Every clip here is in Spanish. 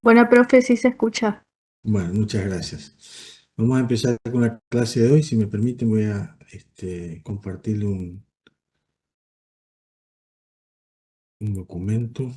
Bueno, profe, sí se escucha. Bueno, muchas gracias. Vamos a empezar con la clase de hoy. Si me permiten, voy a compartirle un documento.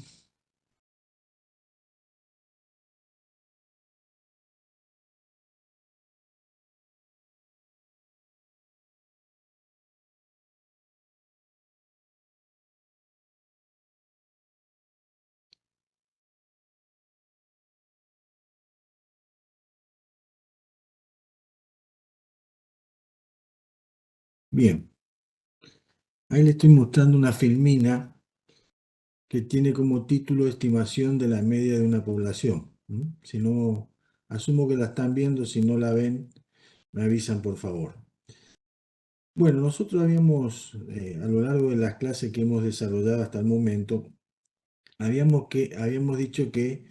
Bien, ahí le estoy mostrando una filmina que tiene como título Estimación de la media de una población. Si no, asumo que la están viendo. Si no la ven, me avisan, por favor. Bueno, nosotros a lo largo de las clases que hemos desarrollado hasta el momento, habíamos dicho que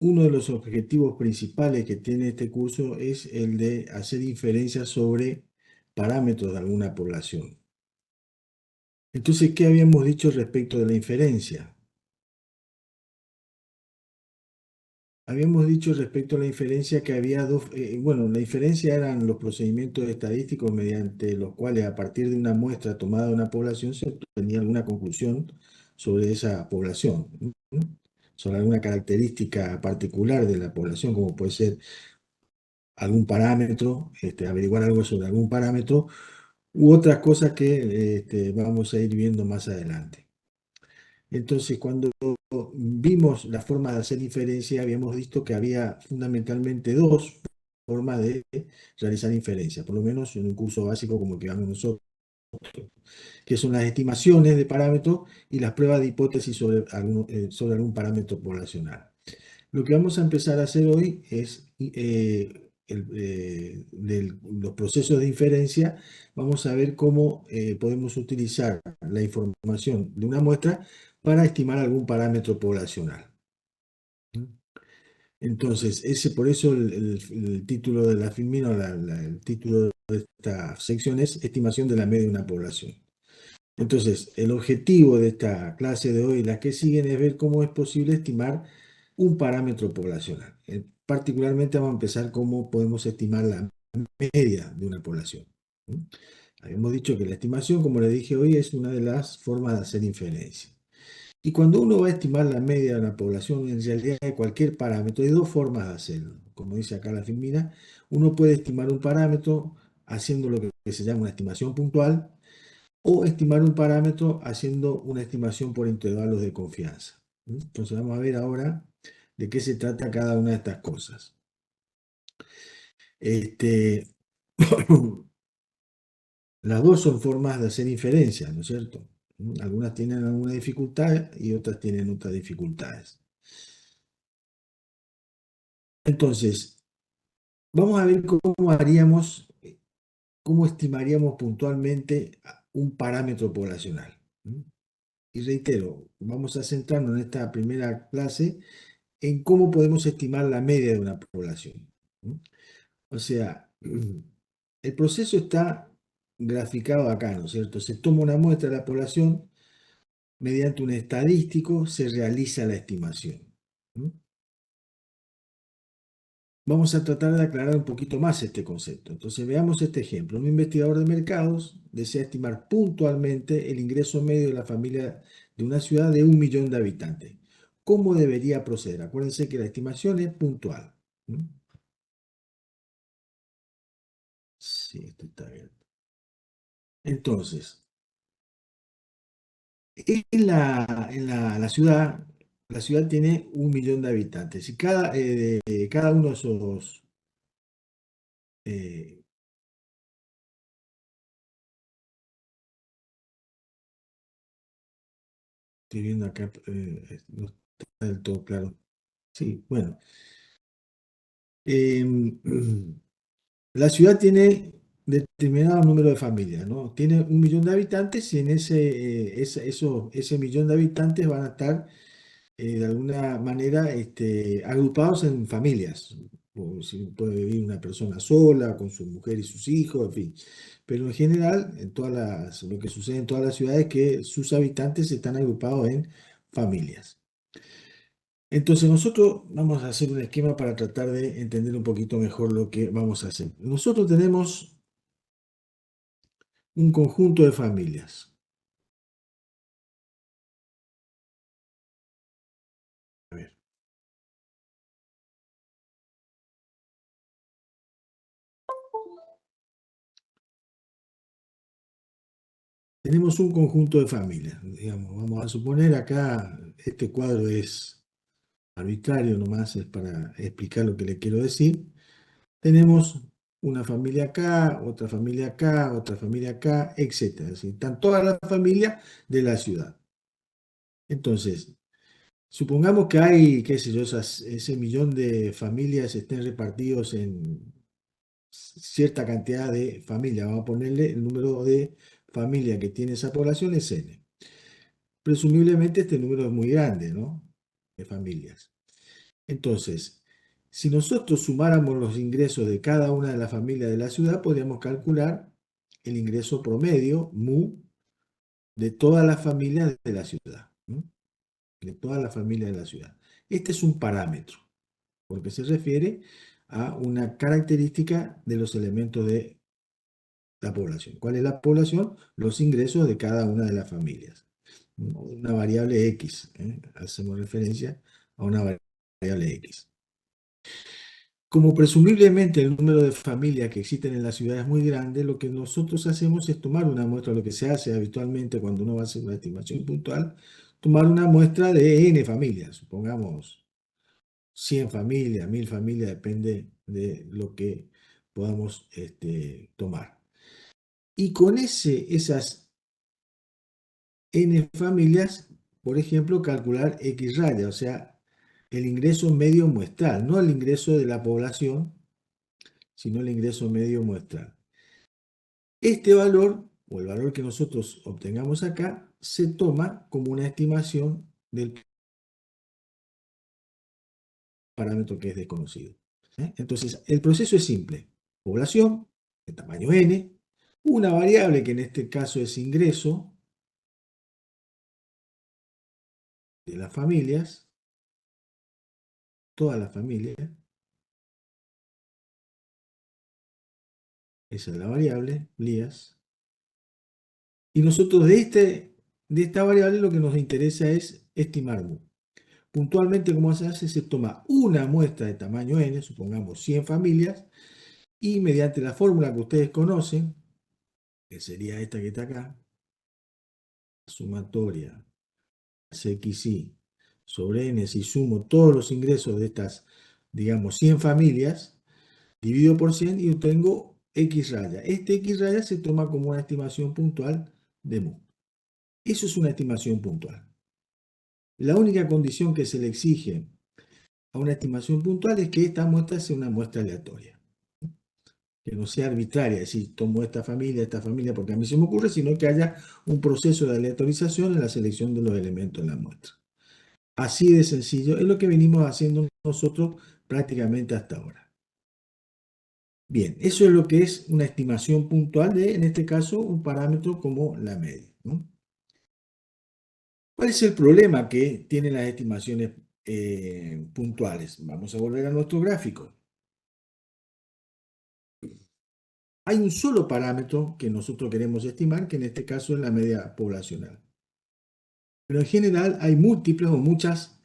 uno de los objetivos principales que tiene este curso es el de hacer inferencias sobre parámetros de alguna población. Entonces, ¿qué habíamos dicho respecto de la inferencia? Habíamos dicho respecto a la inferencia que había bueno, la inferencia eran los procedimientos estadísticos mediante los cuales a partir de una muestra tomada de una población se obtenía alguna conclusión sobre esa población, sobre alguna característica particular de la población, como puede ser algún parámetro, averiguar algo sobre algún parámetro, u otras cosas que vamos a ir viendo más adelante. Entonces, cuando vimos la forma de hacer inferencia, habíamos visto que había fundamentalmente dos formas de realizar inferencia, por lo menos en un curso básico como el que vamos nosotros, que son las estimaciones de parámetros y las pruebas de hipótesis sobre algún parámetro poblacional. Lo que vamos a empezar a hacer hoy es de los procesos de inferencia. Vamos a ver cómo podemos utilizar la información de una muestra para estimar algún parámetro poblacional. Entonces, por eso el título de la filmina, el título de esta sección es Estimación de la media de una población. Entonces, el objetivo de esta clase de hoy y las que siguen es ver cómo es posible estimar un parámetro poblacional. Particularmente vamos a empezar cómo podemos estimar la media de una población. Habíamos dicho que la estimación, como le dije hoy, es una de las formas de hacer inferencia. Y cuando uno va a estimar la media de una población, en realidad de cualquier parámetro, hay dos formas de hacerlo. Como dice acá la filmina, uno puede estimar un parámetro haciendo lo que se llama una estimación puntual, o estimar un parámetro haciendo una estimación por intervalos de confianza. Entonces vamos a ver ahora de qué se trata cada una de estas cosas. Este, las dos son formas de hacer inferencia, ¿no es cierto? Algunas tienen alguna dificultad y otras tienen otras dificultades. Entonces, vamos a ver cómo estimaríamos puntualmente un parámetro poblacional. Y reitero, vamos a centrarnos en esta primera clase en cómo podemos estimar la media de una población. O sea, el proceso está graficado acá, ¿no es cierto? Se toma una muestra de la población, mediante un estadístico se realiza la estimación. Vamos a tratar de aclarar un poquito más este concepto. Entonces veamos este ejemplo. Un investigador de mercados desea estimar puntualmente el ingreso medio de la familia de una ciudad de 1 millón de habitantes. ¿Cómo debería proceder? Acuérdense que la estimación es puntual. Sí, esto está bien. Entonces, la ciudad tiene 1 millón de habitantes y cada uno de esos, eh, estoy viendo acá, no está del todo claro. Sí, bueno. em, la ciudad tiene determinado número de familias, ¿no? Tiene 1 millón de habitantes y en ese millón de habitantes van a estar de alguna manera agrupados en familias. O si puede vivir una persona sola, con su mujer y sus hijos, en fin. Pero en general, lo que sucede en todas las ciudades es que sus habitantes están agrupados en familias. Entonces nosotros vamos a hacer un esquema para tratar de entender un poquito mejor lo que vamos a hacer. Nosotros tenemos un conjunto de familias. A ver, tenemos un conjunto de familias. Digamos, vamos a suponer acá, este cuadro es arbitrario nomás, es para explicar lo que le quiero decir. Tenemos una familia acá, otra familia acá, otra familia acá, etcétera. Es decir, están todas las familias de la ciudad. Entonces, supongamos que hay, qué sé yo, ese millón de familias estén repartidos en cierta cantidad de familias. Vamos a ponerle el número de familias que tiene esa población es N. Presumiblemente este número es muy grande, ¿no? De familias. Entonces, si nosotros sumáramos los ingresos de cada una de las familias de la ciudad, podríamos calcular el ingreso promedio, MU, de todas las familias de la ciudad. ¿No? De todas las familias de la ciudad. Este es un parámetro, porque se refiere a una característica de los elementos de la población. ¿Cuál es la población? Los ingresos de cada una de las familias. Una variable X. Hacemos referencia a una variable X. Como presumiblemente el número de familias que existen en la ciudad es muy grande, lo que nosotros hacemos es tomar una muestra, lo que se hace habitualmente cuando uno va a hacer una estimación puntual, tomar una muestra de N familias, supongamos 100 familias, 1000 familias, depende de lo que podamos tomar. Y con esas N familias, por ejemplo, calcular X raya, o sea, el ingreso medio muestral, no el ingreso de la población, sino el ingreso medio muestral. Este valor, o el valor que nosotros obtengamos acá, se toma como una estimación del parámetro que es desconocido. Entonces, el proceso es simple. Población, de tamaño n, una variable que en este caso es ingreso de las familias, todas las familias, esa es la variable, lías. Y nosotros de esta variable lo que nos interesa es estimar mu. Puntualmente, como se hace, se toma una muestra de tamaño n, supongamos 100 familias, y mediante la fórmula que ustedes conocen, que sería esta que está acá, sumatoria CXI sobre n, si sumo todos los ingresos de estas, digamos, 100 familias, divido por 100 y obtengo X raya. Este X raya se toma como una estimación puntual de mu. Eso es una estimación puntual. La única condición que se le exige a una estimación puntual es que esta muestra sea una muestra aleatoria. Que no sea arbitraria, es decir, tomo esta familia, porque a mí se me ocurre, sino que haya un proceso de aleatorización en la selección de los elementos en la muestra. Así de sencillo, es lo que venimos haciendo nosotros prácticamente hasta ahora. Bien, eso es lo que es una estimación puntual de, en este caso, un parámetro como la media, ¿no? ¿Cuál es el problema que tienen las estimaciones puntuales? Vamos a volver a nuestro gráfico. Hay un solo parámetro que nosotros queremos estimar, que en este caso es la media poblacional. Pero en general hay múltiples o muchas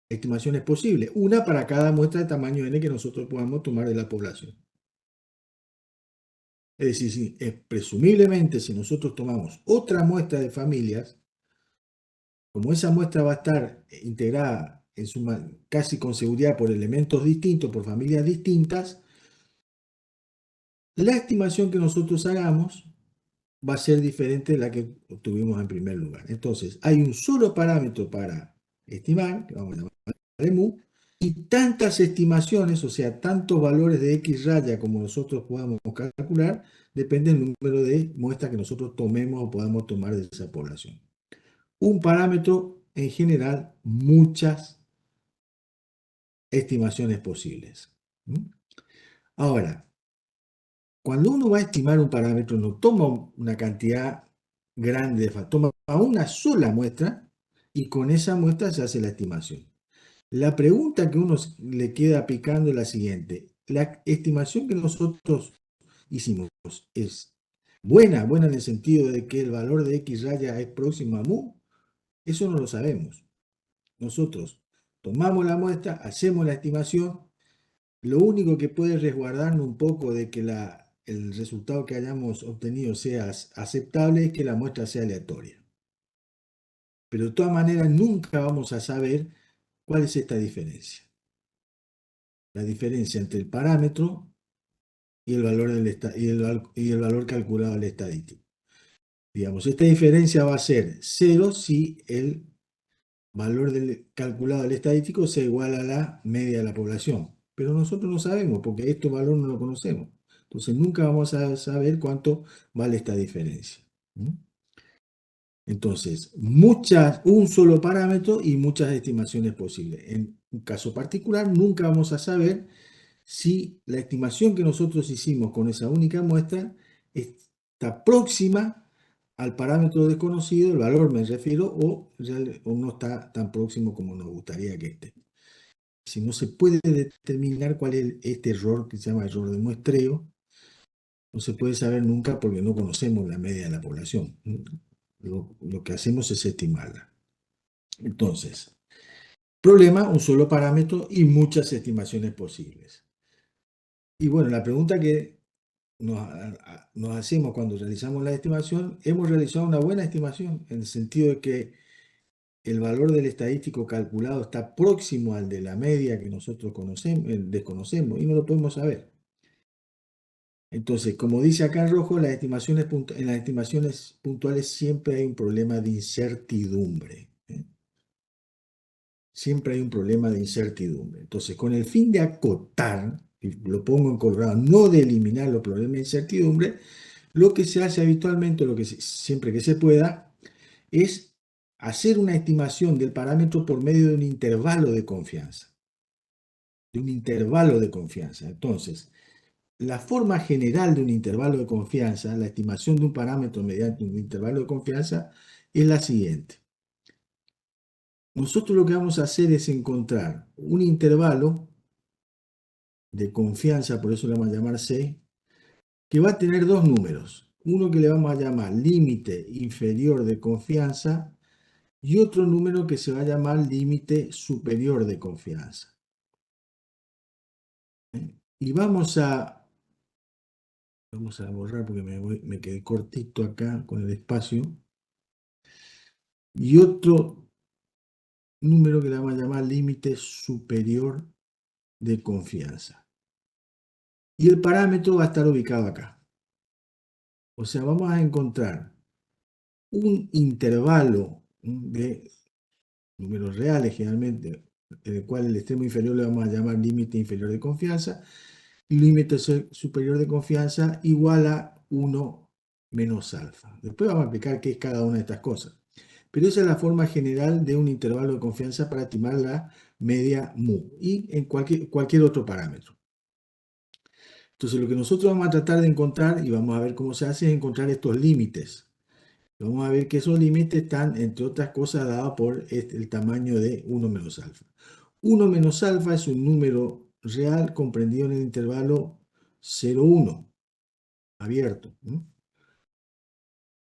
estimaciones posibles, una para cada muestra de tamaño n que nosotros podamos tomar de la población. Es decir, presumiblemente si nosotros tomamos otra muestra de familias, como esa muestra va a estar integrada en casi con seguridad por elementos distintos, por familias distintas, la estimación que nosotros hagamos va a ser diferente de la que obtuvimos en primer lugar. Entonces, hay un solo parámetro para estimar, que vamos a llamar mu, y tantas estimaciones, o sea, tantos valores de X raya como nosotros podamos calcular, depende del número de muestras que nosotros tomemos o podamos tomar de esa población. Un parámetro, en general, muchas estimaciones posibles. Ahora, cuando uno va a estimar un parámetro, no toma una cantidad grande de factores, toma una sola muestra y con esa muestra se hace la estimación. La pregunta que uno le queda picando es la siguiente. ¿La estimación que nosotros hicimos es buena, buena en el sentido de que el valor de X raya es próximo a mu? Eso no lo sabemos. Nosotros tomamos la muestra, hacemos la estimación. Lo único que puede resguardarnos un poco de que el resultado que hayamos obtenido sea aceptable es que la muestra sea aleatoria. Pero de todas maneras nunca vamos a saber cuál es esta diferencia. La diferencia entre el parámetro y el valor, y el valor calculado del estadístico. Digamos, esta diferencia va a ser cero si el valor calculado del estadístico se iguala a la media de la población. Pero nosotros no sabemos, porque este valor no lo conocemos. Entonces nunca vamos a saber cuánto vale esta diferencia. Entonces, un solo parámetro y muchas estimaciones posibles. En un caso particular, nunca vamos a saber si la estimación que nosotros hicimos con esa única muestra está próxima al parámetro desconocido, el valor me refiero, o no está tan próximo como nos gustaría que esté. Si no se puede determinar cuál es este error que se llama error de muestreo, no se puede saber nunca porque no conocemos la media de la población. Lo que hacemos es estimarla. Entonces, problema, un solo parámetro y muchas estimaciones posibles. Y bueno, la pregunta que nos hacemos cuando realizamos la estimación, hemos realizado una buena estimación, en el sentido de que el valor del estadístico calculado está próximo al de la media que nosotros desconocemos y no lo podemos saber. Entonces, como dice acá en rojo, en las estimaciones puntuales siempre hay un problema de incertidumbre. Siempre hay un problema de incertidumbre. Entonces, con el fin de acotar, y lo pongo en colorado, no de eliminar los problemas de incertidumbre, lo que se hace habitualmente, siempre que se pueda, es hacer una estimación del parámetro por medio de un intervalo de confianza. De un intervalo de confianza. Entonces, la forma general de un intervalo de confianza, la estimación de un parámetro mediante un intervalo de confianza, es la siguiente. Nosotros lo que vamos a hacer es encontrar un intervalo de confianza, por eso le vamos a llamar C, que va a tener dos números. Uno que le vamos a llamar límite inferior de confianza y otro número que se va a llamar límite superior de confianza. Y vamos a borrar porque me quedé cortito acá con el espacio. Y otro número que le vamos a llamar límite superior de confianza. Y el parámetro va a estar ubicado acá. O sea, vamos a encontrar un intervalo de números reales, generalmente, en el cual el extremo inferior le vamos a llamar límite inferior de confianza, y límite superior de confianza igual a 1 menos alfa. Después vamos a explicar qué es cada una de estas cosas. Pero esa es la forma general de un intervalo de confianza para estimar la media mu y en cualquier otro parámetro. Entonces, lo que nosotros vamos a tratar de encontrar, y vamos a ver cómo se hace, es encontrar estos límites. Vamos a ver que esos límites están, entre otras cosas, dados por el tamaño de 1 menos alfa. 1 menos alfa es un número real comprendido en el intervalo 0,1, abierto.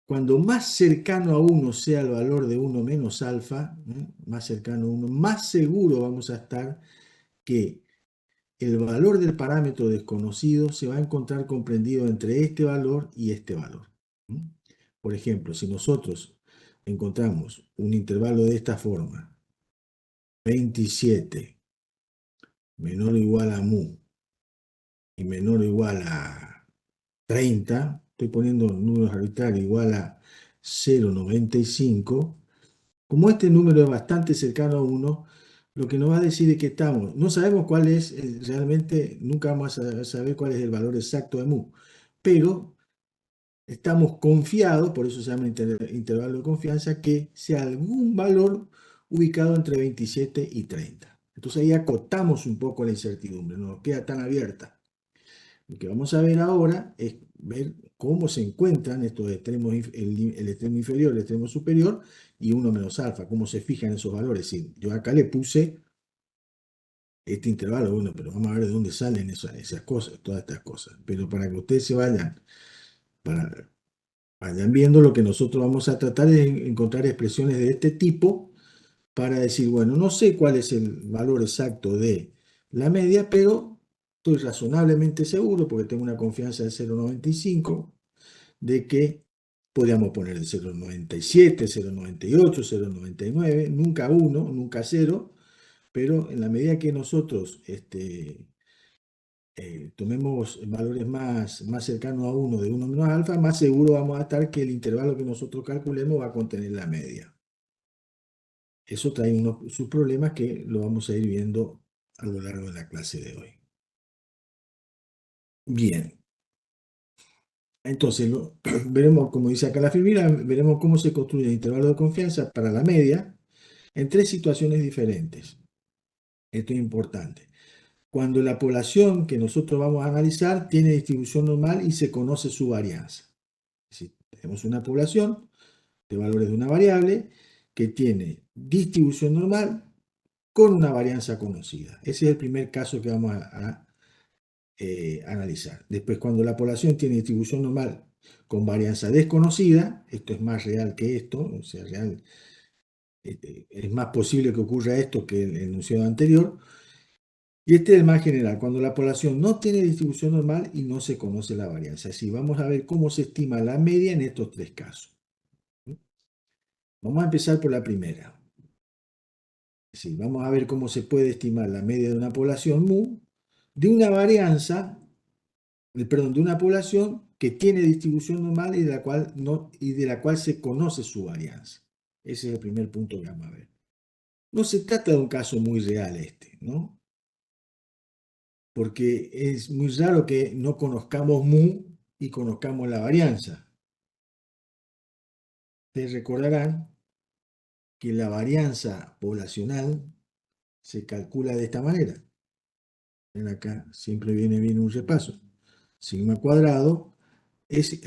Cuando más cercano a 1 sea el valor de 1 menos alfa, más cercano a 1, más seguro vamos a estar que el valor del parámetro desconocido se va a encontrar comprendido entre este valor y este valor. Por ejemplo, si nosotros encontramos un intervalo de esta forma, 27 menor o igual a mu y menor o igual a 30, estoy poniendo números arbitrarios, igual a 0,95, como este número es bastante cercano a 1, lo que nos va a decir es que no sabemos cuál es, realmente nunca vamos a saber cuál es el valor exacto de mu, pero estamos confiados, por eso se llama intervalo de confianza, que sea algún valor ubicado entre 27 y 30. Entonces ahí acotamos un poco la incertidumbre, no nos queda tan abierta. Lo que vamos a ver ahora es ver cómo se encuentran estos extremos, el extremo inferior, el extremo superior y 1 menos alfa, cómo se fijan esos valores. Sí, yo acá le puse este intervalo, bueno, pero vamos a ver de dónde salen esas cosas, todas estas cosas. Pero para que ustedes se para, vayan viendo, lo que nosotros vamos a tratar es encontrar expresiones de este tipo para decir, bueno, no sé cuál es el valor exacto de la media, pero estoy razonablemente seguro, porque tengo una confianza de 0,95, de que podríamos poner el 0,97, 0,98, 0,99, nunca uno, nunca cero, pero en la medida que nosotros tomemos valores más cercanos a uno de 1 menos alfa, más seguro vamos a estar que el intervalo que nosotros calculemos va a contener la media. Eso trae sus problemas que lo vamos a ir viendo a lo largo de la clase de hoy. Bien, entonces veremos, como dice acá la figura, veremos cómo se construye el intervalo de confianza para la media en tres situaciones diferentes. Esto es importante. Cuando la población que nosotros vamos a analizar tiene distribución normal y se conoce su varianza. Es decir, tenemos una población de valores de una variable que tiene distribución normal con una varianza conocida. Ese es el primer caso que vamos a analizar. Después, cuando la población tiene distribución normal con varianza desconocida, esto es más real que esto, o sea, es más posible que ocurra esto que el enunciado anterior. Y este es el más general, cuando la población no tiene distribución normal y no se conoce la varianza. Así vamos a ver cómo se estima la media en estos tres casos. Vamos a empezar por la primera. Sí, vamos a ver cómo se puede estimar la media de una población mu de una varianza, perdón, de una población que tiene distribución normal y de la cual se conoce su varianza. Ese es el primer punto que vamos a ver. No se trata de un caso muy real este, ¿no? Porque es muy raro que no conozcamos mu y conozcamos la varianza. Ustedes recordarán que la varianza poblacional se calcula de esta manera. Ven acá, siempre viene bien un repaso. Sigma cuadrado es,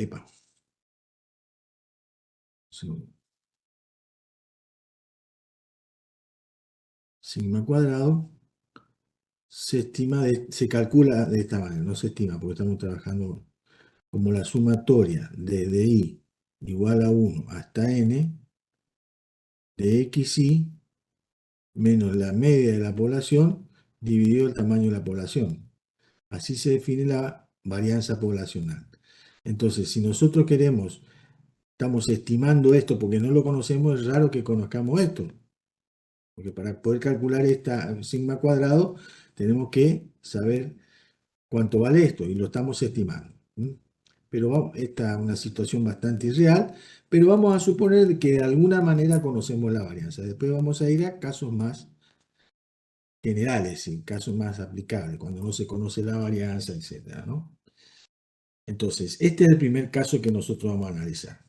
sigma cuadrado se calcula de esta manera, no se estima porque estamos trabajando como la sumatoria de i igual a 1 hasta n de xi menos la media de la población dividido el tamaño de la población. Así se define la varianza poblacional. Entonces, si nosotros estamos estimando esto porque no lo conocemos, es raro que conozcamos esto. Porque para poder calcular esta sigma cuadrado, tenemos que saber cuánto vale esto y lo estamos estimando. Pero esta es una situación bastante irreal, pero vamos a suponer que de alguna manera conocemos la varianza. Después vamos a ir a casos más generales, y casos más aplicables, cuando no se conoce la varianza, etc., ¿no? Entonces, este es el primer caso que nosotros vamos a analizar.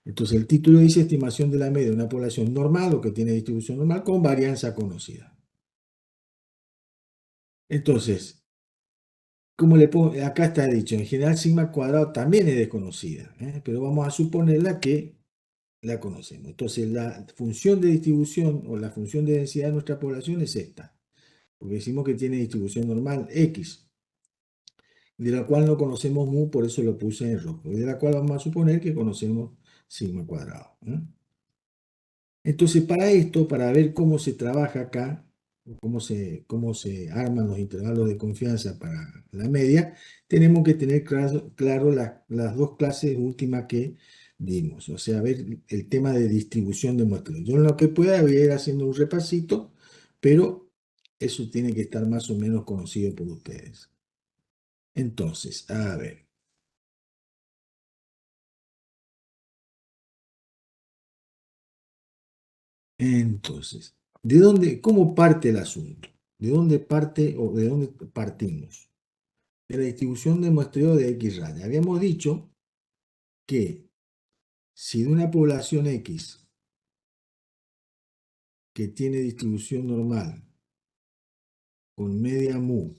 Entonces, el título dice estimación de la media de una población normal o que tiene distribución normal con varianza conocida. Entonces, acá está dicho, en general sigma cuadrado también es desconocida, pero vamos a suponerla que la conocemos. Entonces, la función de distribución o la función de densidad de nuestra población es esta, porque decimos que tiene distribución normal X, de la cual no conocemos mu, por eso lo puse en rojo, y de la cual vamos a suponer que conocemos sigma cuadrado. Entonces, para esto, para ver cómo se trabaja acá, cómo se arman los intervalos de confianza para la media, tenemos que tener claro las dos clases últimas que dimos, o sea, ver el tema de distribución de muestreos. Yo en lo que pueda voy a ir haciendo un repasito, pero eso tiene que estar más o menos conocido por ustedes. Entonces, a ver. Entonces, cómo parte el asunto? ¿De dónde parte o de dónde partimos? De la distribución de muestreo de X raya. Habíamos dicho que si de una población X que tiene distribución normal con media mu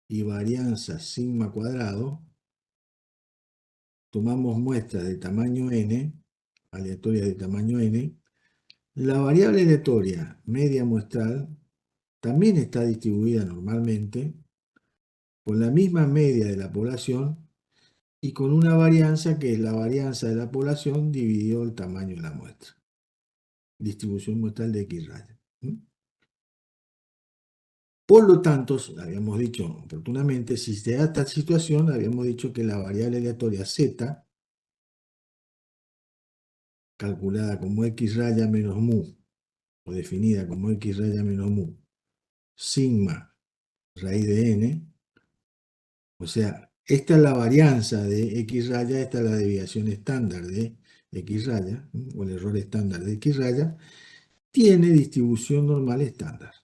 y varianza sigma cuadrado, tomamos muestras de tamaño n, aleatorias de tamaño n, la variable aleatoria media muestral también está distribuida normalmente con la misma media de la población y con una varianza que es la varianza de la población dividido el tamaño de la muestra. Distribución muestral de X raya. Por lo tanto, habíamos dicho oportunamente, si se da esta situación, habíamos dicho que la variable aleatoria z, calculada como X raya menos mu, o definida como X raya menos mu, sigma raíz de n, o sea, esta es la varianza de X raya, esta es la desviación estándar de X raya, o el error estándar de X raya, tiene distribución normal estándar.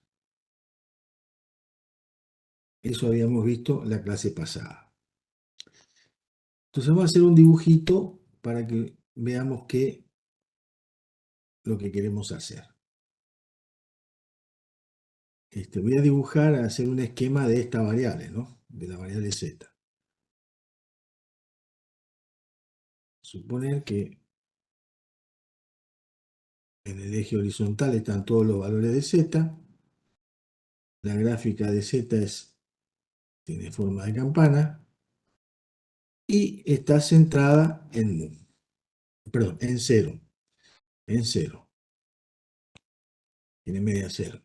Eso habíamos visto la clase pasada. Entonces vamos a hacer un dibujito para que veamos lo que queremos hacer. Voy a dibujar, a hacer un esquema de esta variable, ¿no? De la variable z. Suponer que en el eje horizontal están todos los valores de z. La gráfica de z tiene forma de campana y está centrada en mu. Perdón, en 0. En 0. Tiene media 0.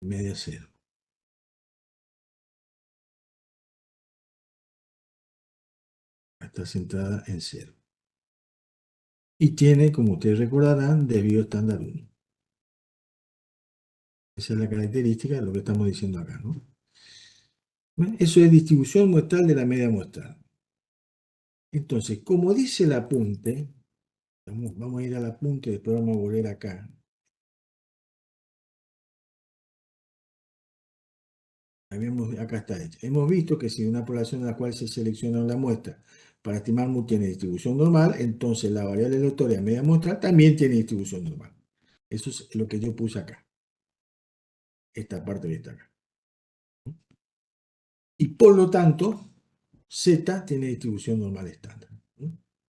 Media 0. Está centrada en 0. Y tiene, como ustedes recordarán, desvío estándar 1. Esa es la característica de lo que estamos diciendo acá, ¿no? Eso es distribución muestral de la media muestral. Entonces, como dice el apunte, vamos a ir al apunte, después vamos a volver acá. Acá está hecho. Hemos visto que si una población en la cual se selecciona la muestra para estimar mu tiene distribución normal, entonces la variable aleatoria media muestral también tiene distribución normal. Eso es lo que yo puse acá. Esta parte que está acá. Y por lo tanto, Z tiene distribución normal estándar.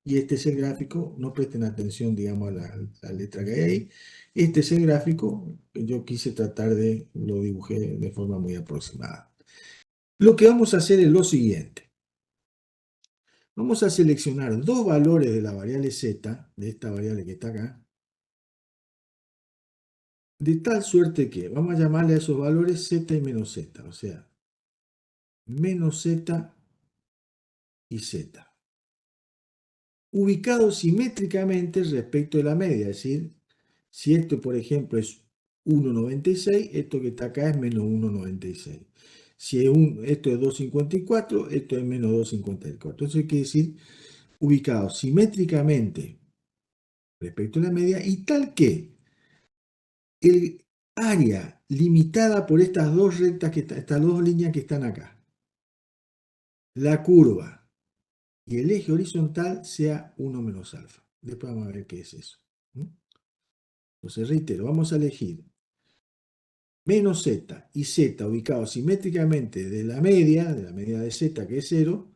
Y este es el gráfico, no presten atención, digamos, a la letra que hay ahí. Este es el gráfico que yo quise tratar lo dibujé de forma muy aproximada. Lo que vamos a hacer es lo siguiente. Vamos a seleccionar dos valores de la variable z, de esta variable que está acá, de tal suerte que vamos a llamarle a esos valores z y menos z, o sea, menos z y z, ubicados simétricamente respecto de la media, es decir, si esto, por ejemplo, es 1,96, esto que está acá es menos 1,96. Si esto es 2,54, esto es menos 2,54. Eso quiere decir ubicados simétricamente respecto a la media y tal que el área limitada por estas dos rectas, estas dos líneas que están acá, la curva y el eje horizontal sea 1 menos alfa. Después vamos a ver qué es eso. Entonces, reitero, vamos a elegir menos z y z ubicados simétricamente de la media de z que es 0,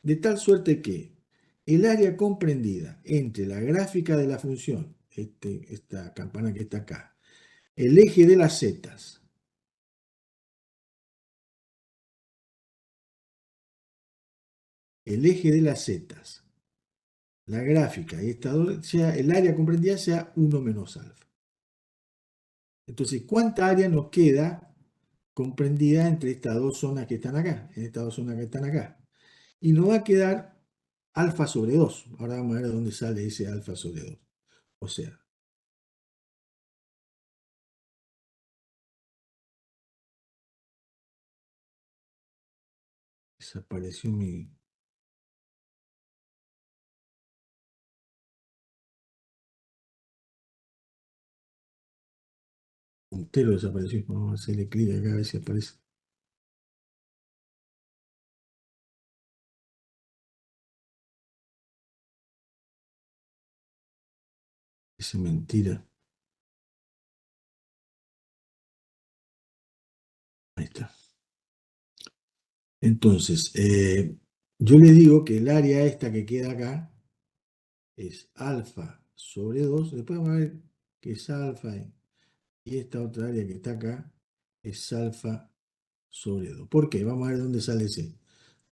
de tal suerte que el área comprendida entre la gráfica de la función, esta campana que está acá, el eje de las zetas, el eje de las zetas, la gráfica y el área comprendida sea 1 menos alfa. Entonces, ¿cuánta área nos queda comprendida entre estas dos zonas que están acá? En estas dos zonas que están acá. Y nos va a quedar alfa sobre 2. Ahora vamos a ver de dónde sale ese alfa sobre 2. O sea, desapareció mi... puntero desapareció. Vamos a hacerle clic acá a ver si aparece. Es mentira. Ahí está. Entonces, yo le digo que el área esta que queda acá es alfa sobre 2. Después vamos a ver que es alfa y esta otra área que está acá es alfa sobre 2. ¿Por qué? Vamos a ver dónde sale ese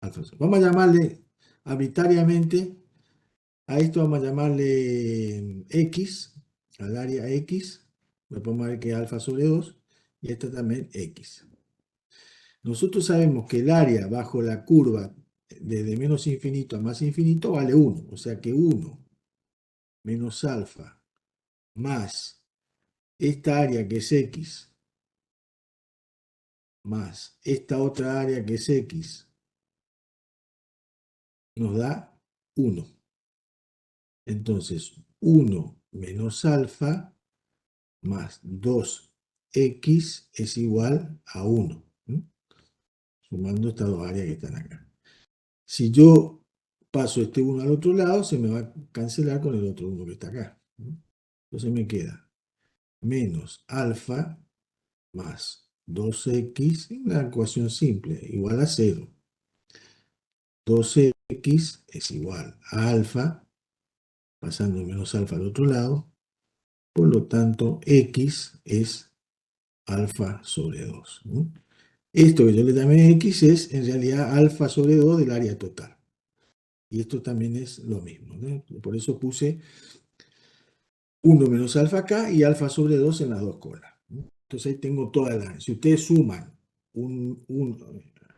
alfa. Vamos a llamarle arbitrariamente, a esto vamos a llamarle X, al área X. Después vamos a ver que es alfa sobre 2 y esta también X. Nosotros sabemos que el área bajo la curva desde menos infinito a más infinito vale 1. O sea que 1 menos alfa más esta área que es X más esta otra área que es X nos da 1. Entonces 1 menos alfa más 2x es igual a 1. Sumando estas dos áreas que están acá. Si yo paso este 1 al otro lado, se me va a cancelar con el otro 1 que está acá. Entonces me queda menos alfa más 2x, una ecuación simple, igual a 0. 2x es igual a alfa, pasando menos alfa al otro lado, por lo tanto x es alfa sobre 2. Esto que yo le llamé x es en realidad alfa sobre 2 del área total. Y esto también es lo mismo, ¿no? Por eso puse 1 menos alfa acá y alfa sobre 2 en las dos colas. Entonces ahí tengo toda la... Si ustedes suman,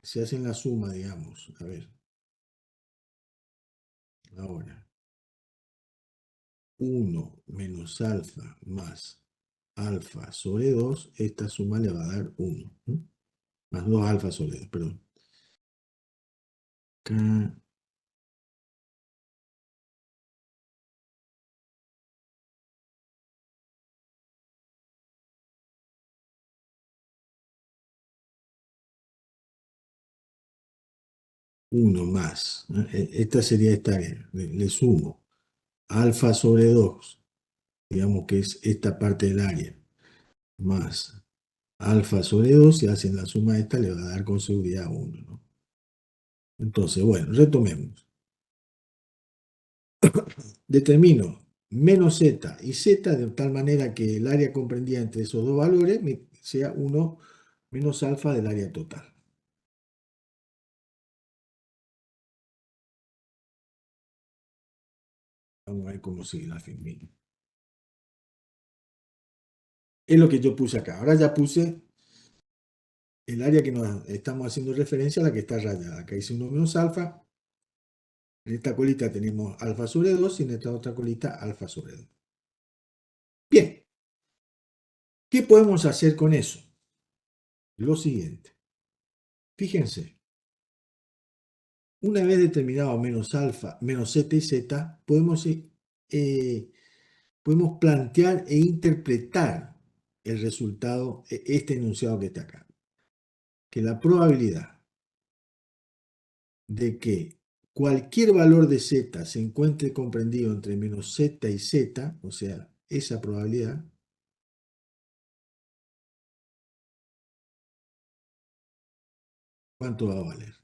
se hacen la suma, digamos, a ver, ahora, 1 menos alfa más alfa sobre 2, esta suma le va a dar 1. Más 2 alfa sobre 2, perdón. Acá, 1 más. Esta sería esta área. Le sumo alfa sobre 2, digamos que es esta parte del área, más alfa sobre 2, si hacen la suma esta, le va a dar con seguridad 1, ¿no? Entonces, bueno, retomemos. Determino menos z y z de tal manera que el área comprendida entre esos dos valores sea 1 menos alfa del área total. Vamos a ver cómo sigue la fin. Es lo que yo puse acá. Ahora ya puse el área que nos estamos haciendo referencia a la que está rayada. Acá hice 1 menos alfa. En esta colita tenemos alfa sobre 2 y en esta otra colita alfa sobre 2. Bien, ¿qué podemos hacer con eso? Lo siguiente. Fíjense, una vez determinado menos alfa, menos z y z, podemos plantear e interpretar el resultado, este enunciado que está acá. Que la probabilidad de que cualquier valor de z se encuentre comprendido entre menos z y z, o sea, esa probabilidad, ¿cuánto va a valer?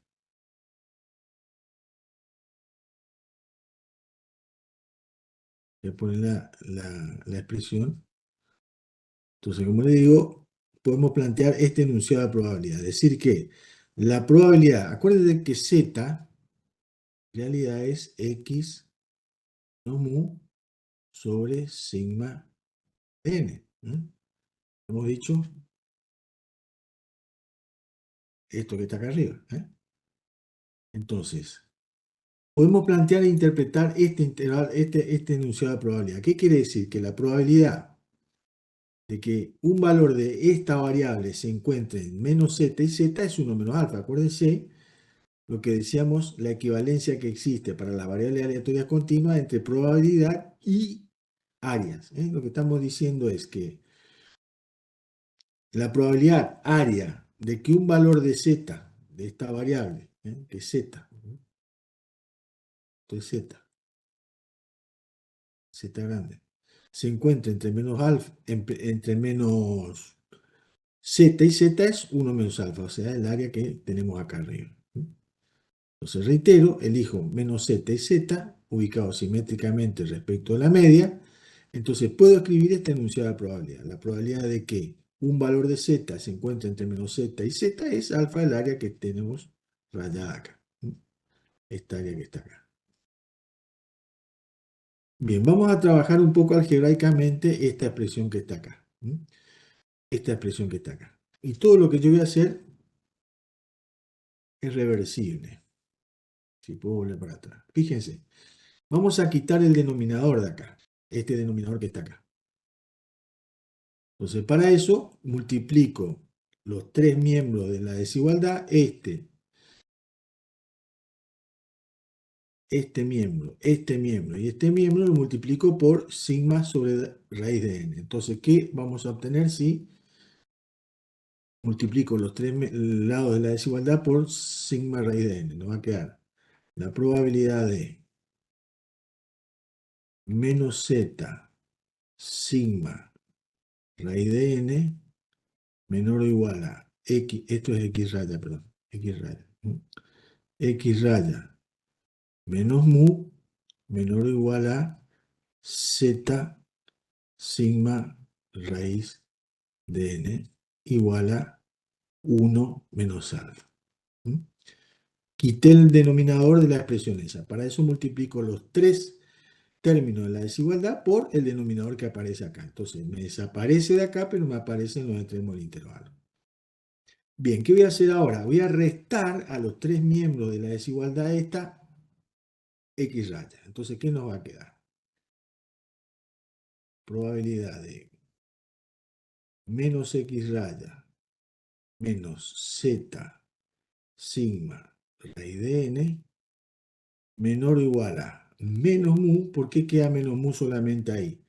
Voy a poner la expresión. Entonces, como le digo, podemos plantear este enunciado de probabilidad. Decir que la probabilidad, acuérdense que z en realidad es x no mu sobre sigma n. Hemos dicho esto que está acá arriba. Entonces, podemos plantear e interpretar este enunciado de probabilidad. ¿Qué quiere decir? Que la probabilidad de que un valor de esta variable se encuentre en menos z y z es 1 menos alfa. Acuérdense lo que decíamos, la equivalencia que existe para las variables aleatorias continuas entre probabilidad y áreas. Lo que estamos diciendo es que la probabilidad área de que un valor de z, de esta variable, que es z, esto es z grande, se encuentra entre menos alfa, entre menos z y z es 1 menos alfa, o sea, el área que tenemos acá arriba. Entonces, reitero, elijo menos z y z ubicado simétricamente respecto a la media, entonces puedo escribir este enunciado de probabilidad. La probabilidad de que un valor de z se encuentre entre menos z y z es alfa el área que tenemos rayada acá. Esta área que está acá. Bien, vamos a trabajar un poco algebraicamente esta expresión que está acá. Esta expresión que está acá. Y todo lo que yo voy a hacer es reversible. Si puedo volver para atrás. Fíjense, vamos a quitar el denominador de acá. Este denominador que está acá. Entonces, para eso, multiplico los tres miembros de la desigualdad, este miembro y este miembro, lo multiplico por sigma sobre raíz de n. Entonces, ¿qué vamos a obtener si multiplico los tres lados de la desigualdad por sigma raíz de n? Nos va a quedar la probabilidad de menos z sigma raíz de n menor o igual a x, esto es x raya, perdón, x raya, x raya menos mu menor o igual a z sigma raíz de n igual a 1 menos alfa. Quité el denominador de la expresión esa. Para eso multiplico los tres términos de la desigualdad por el denominador que aparece acá. Entonces me desaparece de acá, pero me aparece en los extremos del intervalo. Bien, ¿qué voy a hacer ahora? Voy a restar a los tres miembros de la desigualdad esta x raya. Entonces, ¿qué nos va a quedar? Probabilidad de menos x raya menos z sigma raíz de n menor o igual a menos mu. ¿Por qué queda menos mu solamente ahí?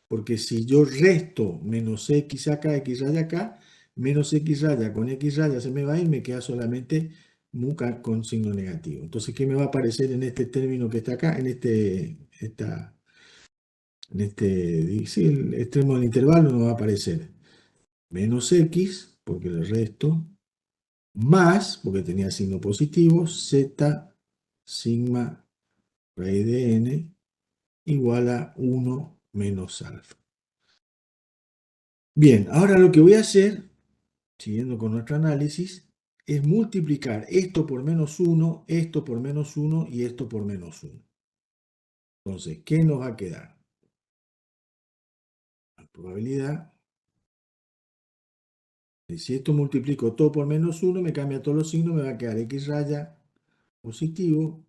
Porque si yo resto menos x acá, x raya acá, menos x raya con x raya se me va y me queda solamente mu con signo negativo. Entonces, ¿qué me va a aparecer en este término que está acá? Sí, el extremo del intervalo nos va a aparecer menos x, porque le resto, más, porque tenía signo positivo, z sigma raíz de n igual a 1 menos alfa. Bien, ahora lo que voy a hacer, siguiendo con nuestro análisis, es multiplicar esto por menos 1, esto por menos 1 y esto por menos 1. Entonces, ¿qué nos va a quedar? La probabilidad de si esto multiplico todo por menos 1, me cambia todos los signos, me va a quedar x raya positivo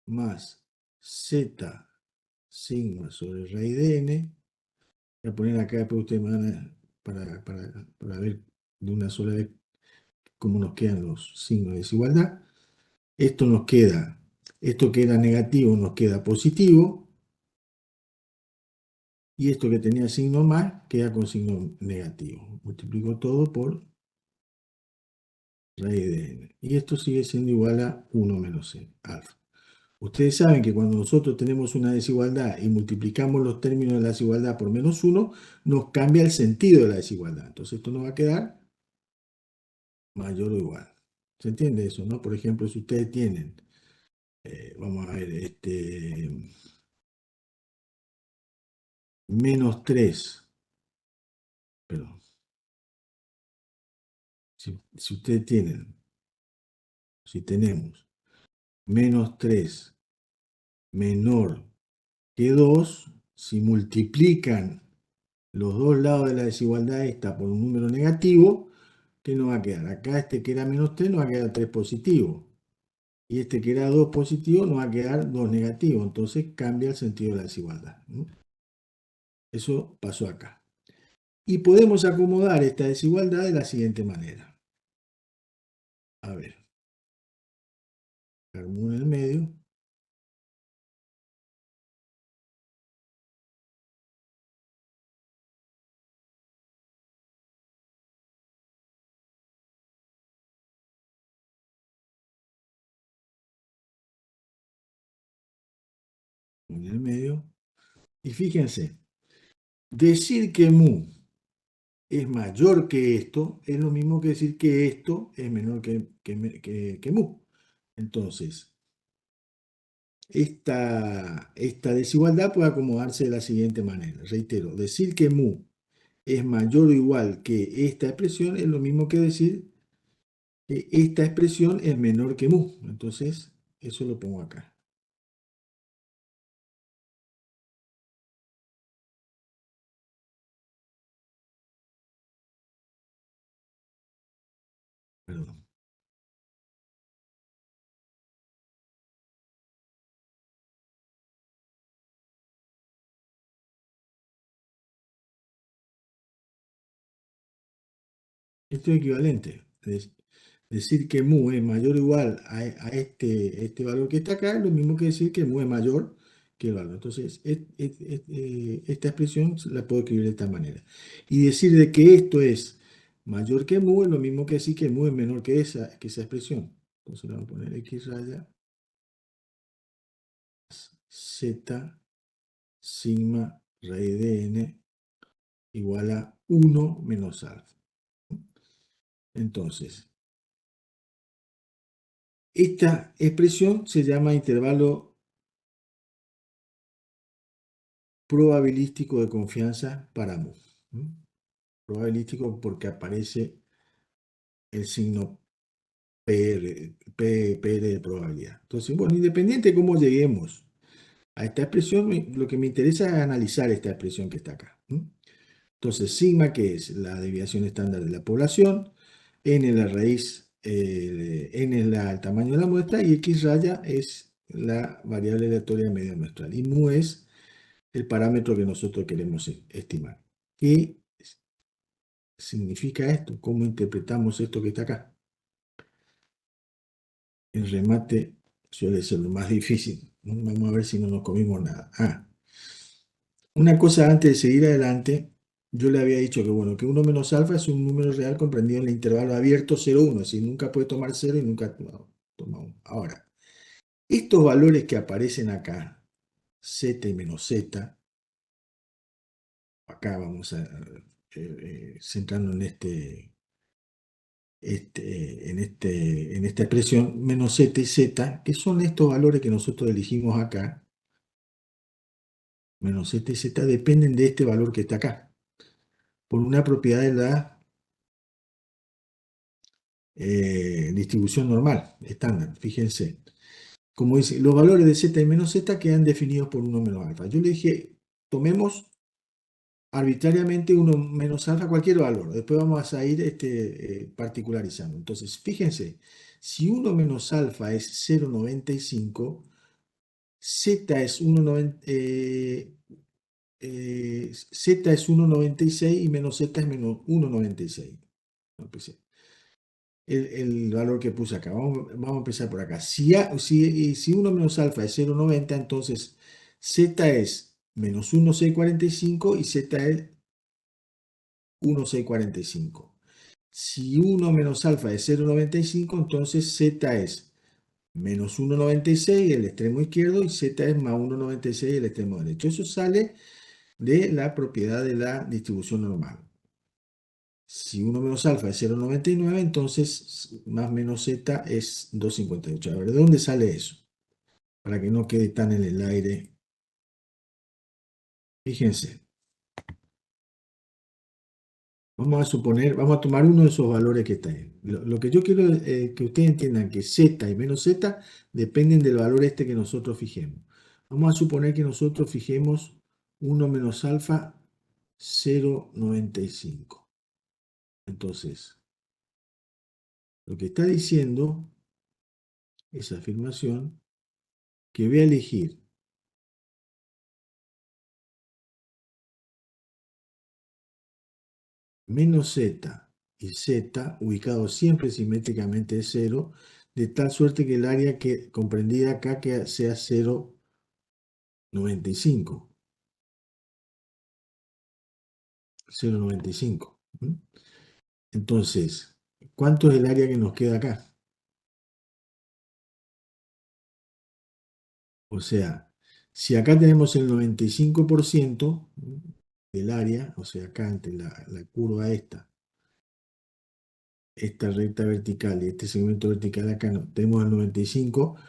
más z sigma sobre raíz de n. Voy a poner acá, después ustedes me van a, para ver de una sola vez cómo nos quedan los signos de desigualdad. Esto nos queda, esto que era negativo nos queda positivo, y esto que tenía signo más queda con signo negativo. Multiplico todo por raíz de n. Y esto sigue siendo igual a 1 menos n, alfa. Ustedes saben que cuando nosotros tenemos una desigualdad y multiplicamos los términos de la desigualdad por menos 1, nos cambia el sentido de la desigualdad. Entonces esto nos va a quedar mayor o igual. ¿Se entiende eso, no? Por ejemplo, si ustedes tienen, vamos a ver, menos 3, perdón, si ustedes tienen, si tenemos menos 3 menor que 2, si multiplican los dos lados de la desigualdad esta por un número negativo, ¿qué nos va a quedar? Acá este que era menos 3 nos va a quedar 3 positivo. Y este que era 2 positivo nos va a quedar 2 negativo. Entonces cambia el sentido de la desigualdad. Eso pasó acá. Y podemos acomodar esta desigualdad de la siguiente manera. A ver. Uno en el medio. En el medio. Y fíjense, decir que mu es mayor que esto es lo mismo que decir que esto es menor que mu. Entonces, esta desigualdad puede acomodarse de la siguiente manera. Reitero, decir que mu es mayor o igual que esta expresión es lo mismo que decir que esta expresión es menor que mu. Entonces, eso lo pongo acá. Perdón. Esto es equivalente. Decir que mu es mayor o igual a este valor que está acá es lo mismo que decir que mu es mayor que el valor. Entonces, esta expresión la puedo escribir de esta manera. Y decir de que esto es mayor que mu es lo mismo que decir que mu es menor que esa expresión. Entonces, le vamos a poner x raya z sigma raíz de n igual a 1 menos alfa. Entonces, esta expresión se llama intervalo probabilístico de confianza para mu. Probabilístico porque aparece el signo PR de probabilidad. Entonces, bueno, independiente de cómo lleguemos a esta expresión, lo que me interesa es analizar esta expresión que está acá. Entonces, sigma, que es la desviación estándar de la población, n es la raíz, n es el tamaño de la muestra y x raya es la variable aleatoria de medida muestral. Y mu es el parámetro que nosotros queremos estimar. ¿Qué significa esto? ¿Cómo interpretamos esto que está acá? El remate suele ser lo más difícil. Vamos a ver si no nos comimos nada. Una cosa antes de seguir adelante, yo le había dicho que, bueno, que 1 menos alfa es un número real comprendido en el intervalo abierto 0,1, es decir, nunca puede tomar 0 y nunca toma 1. Ahora, estos valores que aparecen acá, z y menos z, acá vamos a centrarnos en esta expresión, menos z y z, que son estos valores que nosotros elegimos acá, menos z y z, dependen de este valor que está acá, por una propiedad de la distribución normal, estándar, fíjense. Como dice, los valores de z y menos z quedan definidos por 1 menos alfa. Yo le dije, tomemos arbitrariamente 1 menos alfa, cualquier valor. Después vamos a ir particularizando. Entonces, fíjense, si 1 menos alfa es 0,95, z es 1,90, z es 1,96 y menos z es menos 1,96. No, pues, el valor que puse acá. Vamos a empezar por acá. Si 1 menos alfa es 0,90, entonces z es menos 1,645 y z es 1,645. Si 1 menos alfa es 0,95, entonces z es menos 1,96 el extremo izquierdo y z es más 1,96 el extremo derecho. Eso sale de la propiedad de la distribución normal. Si 1 menos alfa es 0,99, entonces más menos z es 2,58. A ver, ¿de dónde sale eso? Para que no quede tan en el aire. Fíjense, vamos a suponer, vamos a tomar uno de esos valores que está ahí. Lo que yo quiero es que ustedes entiendan que z y menos z dependen del valor este que nosotros fijemos. Vamos a suponer que nosotros fijemos 1 menos alfa 0,95. Entonces, lo que está diciendo esa afirmación, que voy a elegir menos z y z ubicados siempre simétricamente de 0, de tal suerte que el área que comprendida acá que sea 0,95. 0,95. Entonces, ¿cuánto es el área que nos queda acá? O sea, si acá tenemos el 95% del área, o sea, acá ante la curva esta recta vertical y este segmento vertical acá, no, tenemos el 95%.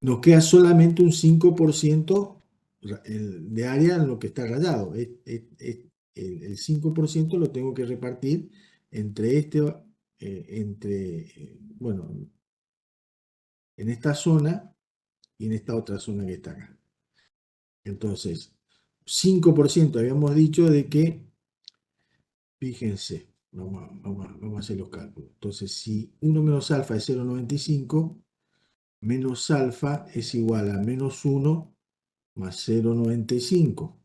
nos queda solamente un 5% de área en lo que está rayado. El 5% lo tengo que repartir entre bueno, en esta zona y en esta otra zona que está acá. Entonces, 5% habíamos dicho de que, fíjense, vamos a hacer los cálculos. Entonces, si 1 menos alfa es 0,95, menos alfa es igual a menos 1 más 0,95.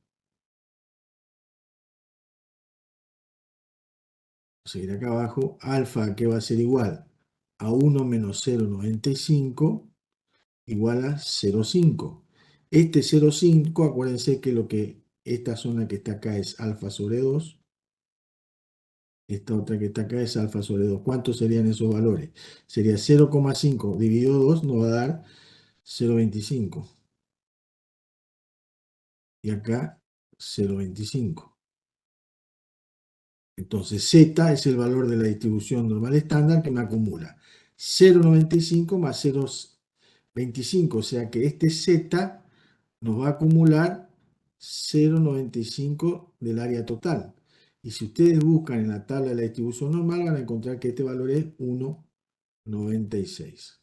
Seguir acá abajo, alfa que va a ser igual a 1 menos 0,95 igual a 0,5. Este 0,5, acuérdense que esta zona que está acá es alfa sobre 2, esta otra que está acá es alfa sobre 2. ¿Cuántos serían esos valores? Sería 0,5 dividido 2 nos va a dar 0,25. Y acá 0,25. Entonces Z es el valor de la distribución normal estándar que me acumula 0,95 más 0,25, o sea que este Z nos va a acumular 0,95 del área total. Y si ustedes buscan en la tabla de la distribución normal, van a encontrar que este valor es 1,96.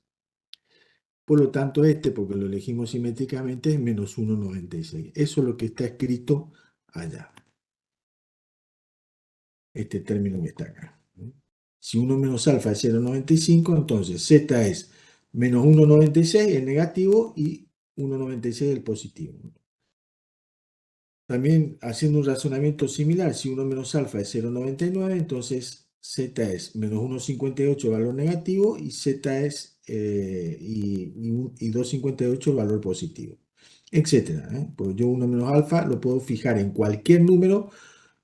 Por lo tanto, porque lo elegimos simétricamente, es menos 1,96. Eso es lo que está escrito allá, este término que está acá. Si 1 menos alfa es 0,95, entonces Z es menos 1,96 el negativo y 1,96 el positivo. También haciendo un razonamiento similar, si 1 menos alfa es 0,99, entonces Z es menos 1,58 el valor negativo y Z es y 2,58 el valor positivo, etcétera. Pues yo 1 menos alfa lo puedo fijar en cualquier número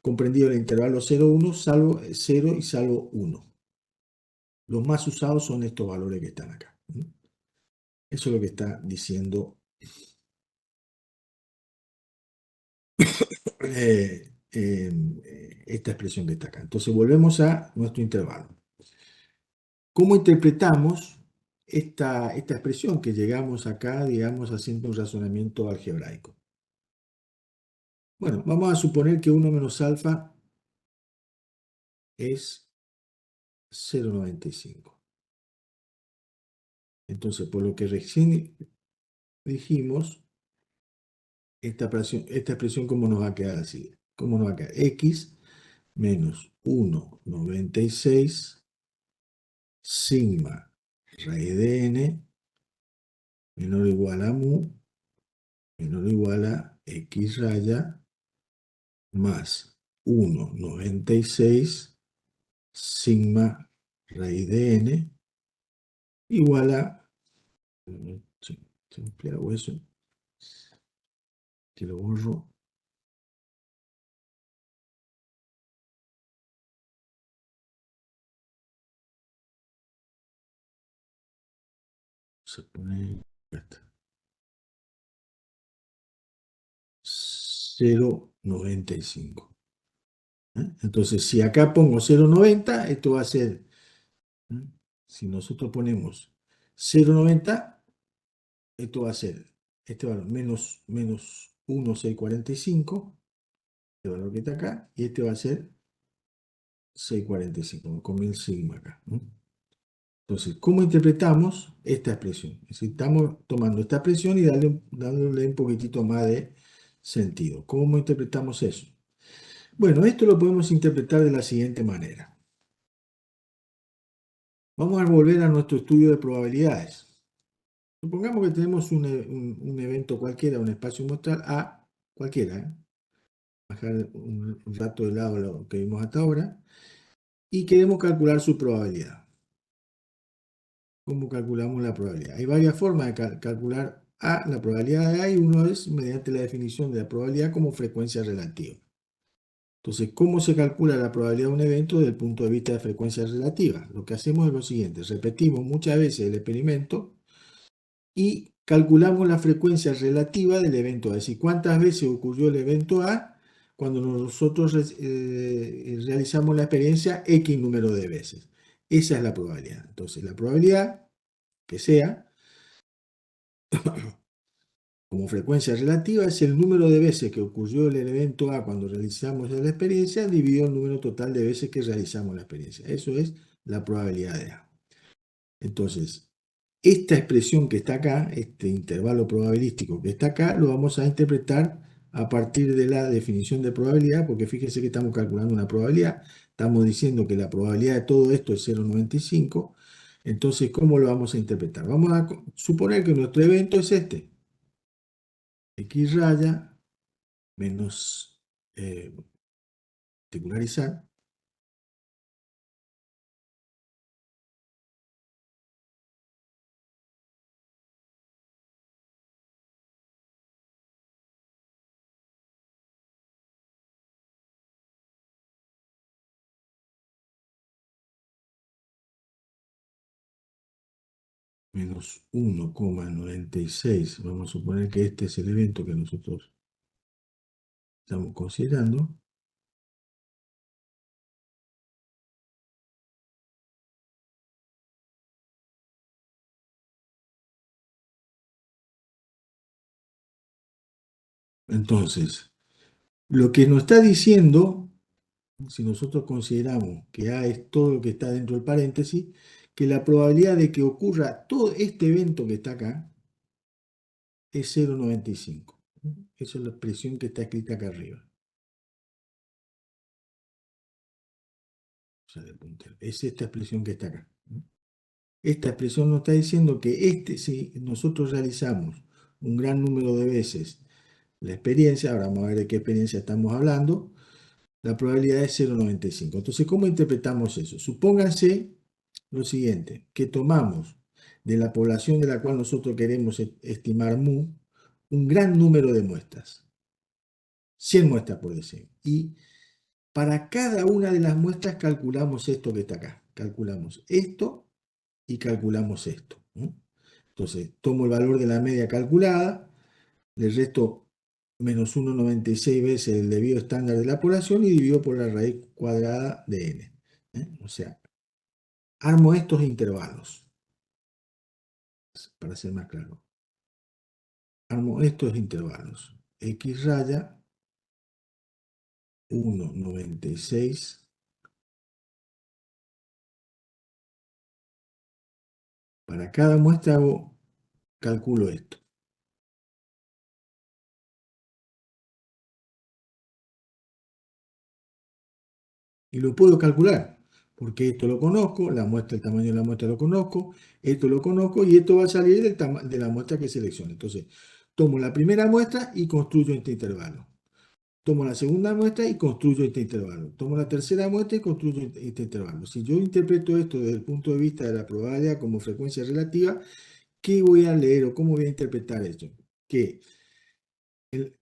comprendido en el intervalo 0,1, salvo 0 y salvo 1. Los más usados son estos valores que están acá. Eso es lo que está diciendo esta expresión que está acá. Entonces volvemos a nuestro intervalo. ¿Cómo interpretamos esta expresión que llegamos acá, digamos, haciendo un razonamiento algebraico? Bueno, vamos a suponer que 1 menos alfa es 0,95. Entonces, por lo que recién dijimos, esta expresión, ¿cómo nos va a quedar así? ¿Cómo nos va a quedar? X menos 1,96 sigma raíz de n menor o igual a mu menor o igual a x raya más 1,96 sigma raíz de n igual a, siempre hago eso, que lo borro, se pone 0,95. Entonces, si acá pongo 0,90, esto va a ser, si nosotros ponemos 0,90, esto va a ser este valor menos 1,645, el valor que está acá, y este va a ser 645, con 1000 sigma acá. Entonces, ¿cómo interpretamos esta expresión? Estamos tomando esta expresión y dándole un poquitito más de sentido. ¿Cómo interpretamos eso? Bueno, esto lo podemos interpretar de la siguiente manera. Vamos a volver a nuestro estudio de probabilidades. Supongamos que tenemos un evento cualquiera, un espacio muestral A cualquiera, bajar un rato de lado lo que vimos hasta ahora, y queremos calcular su probabilidad. ¿Cómo calculamos la probabilidad? Hay varias formas de calcular la probabilidad de A, y uno es mediante la definición de la probabilidad como frecuencia relativa. Entonces, ¿cómo se calcula la probabilidad de un evento desde el punto de vista de frecuencia relativa? Lo que hacemos es lo siguiente: repetimos muchas veces el experimento y calculamos la frecuencia relativa del evento A, es decir, cuántas veces ocurrió el evento A cuando nosotros realizamos la experiencia X número de veces. Esa es la probabilidad. Entonces, la probabilidad que sea como frecuencia relativa es el número de veces que ocurrió el evento A cuando realizamos la experiencia dividido el número total de veces que realizamos la experiencia. Eso es la probabilidad de A. Entonces, esta expresión que está acá, este intervalo probabilístico que está acá, lo vamos a interpretar a partir de la definición de probabilidad, porque fíjense que estamos calculando una probabilidad, estamos diciendo que la probabilidad de todo esto es 0,95. Entonces, ¿cómo lo vamos a interpretar? Vamos a suponer que nuestro evento es este, x raya menos particularizar, menos 1,96. Vamos a suponer que este es el evento que nosotros estamos considerando. Entonces, lo que nos está diciendo, si nosotros consideramos que A es todo lo que está dentro del paréntesis, que la probabilidad de que ocurra todo este evento que está acá es 0,95. Esa es la expresión que está escrita acá arriba. O sea, de puntero. Es esta expresión que está acá. Esta expresión nos está diciendo que si nosotros realizamos un gran número de veces la experiencia, ahora vamos a ver de qué experiencia estamos hablando, la probabilidad es 0,95. Entonces, ¿cómo interpretamos eso? Supónganse lo siguiente, que tomamos de la población de la cual nosotros queremos estimar mu, un gran número de muestras, 100 muestras por decir, y para cada una de las muestras calculamos esto que está acá, calculamos esto y calculamos esto, ¿no? Entonces, tomo el valor de la media calculada, le resto menos 1,96 veces el debido estándar de la población y divido por la raíz cuadrada de n. O sea, armo estos intervalos, para ser más claro. Armo estos intervalos. X raya 1,96. Para cada muestra calculo esto. Y lo puedo calcular, porque esto lo conozco, la muestra, el tamaño de la muestra lo conozco, esto lo conozco y esto va a salir de la muestra que selecciono. Entonces, tomo la primera muestra y construyo este intervalo. Tomo la segunda muestra y construyo este intervalo. Tomo la tercera muestra y construyo este intervalo. Si yo interpreto esto desde el punto de vista de la probabilidad como frecuencia relativa, ¿qué voy a leer o cómo voy a interpretar esto? Que el-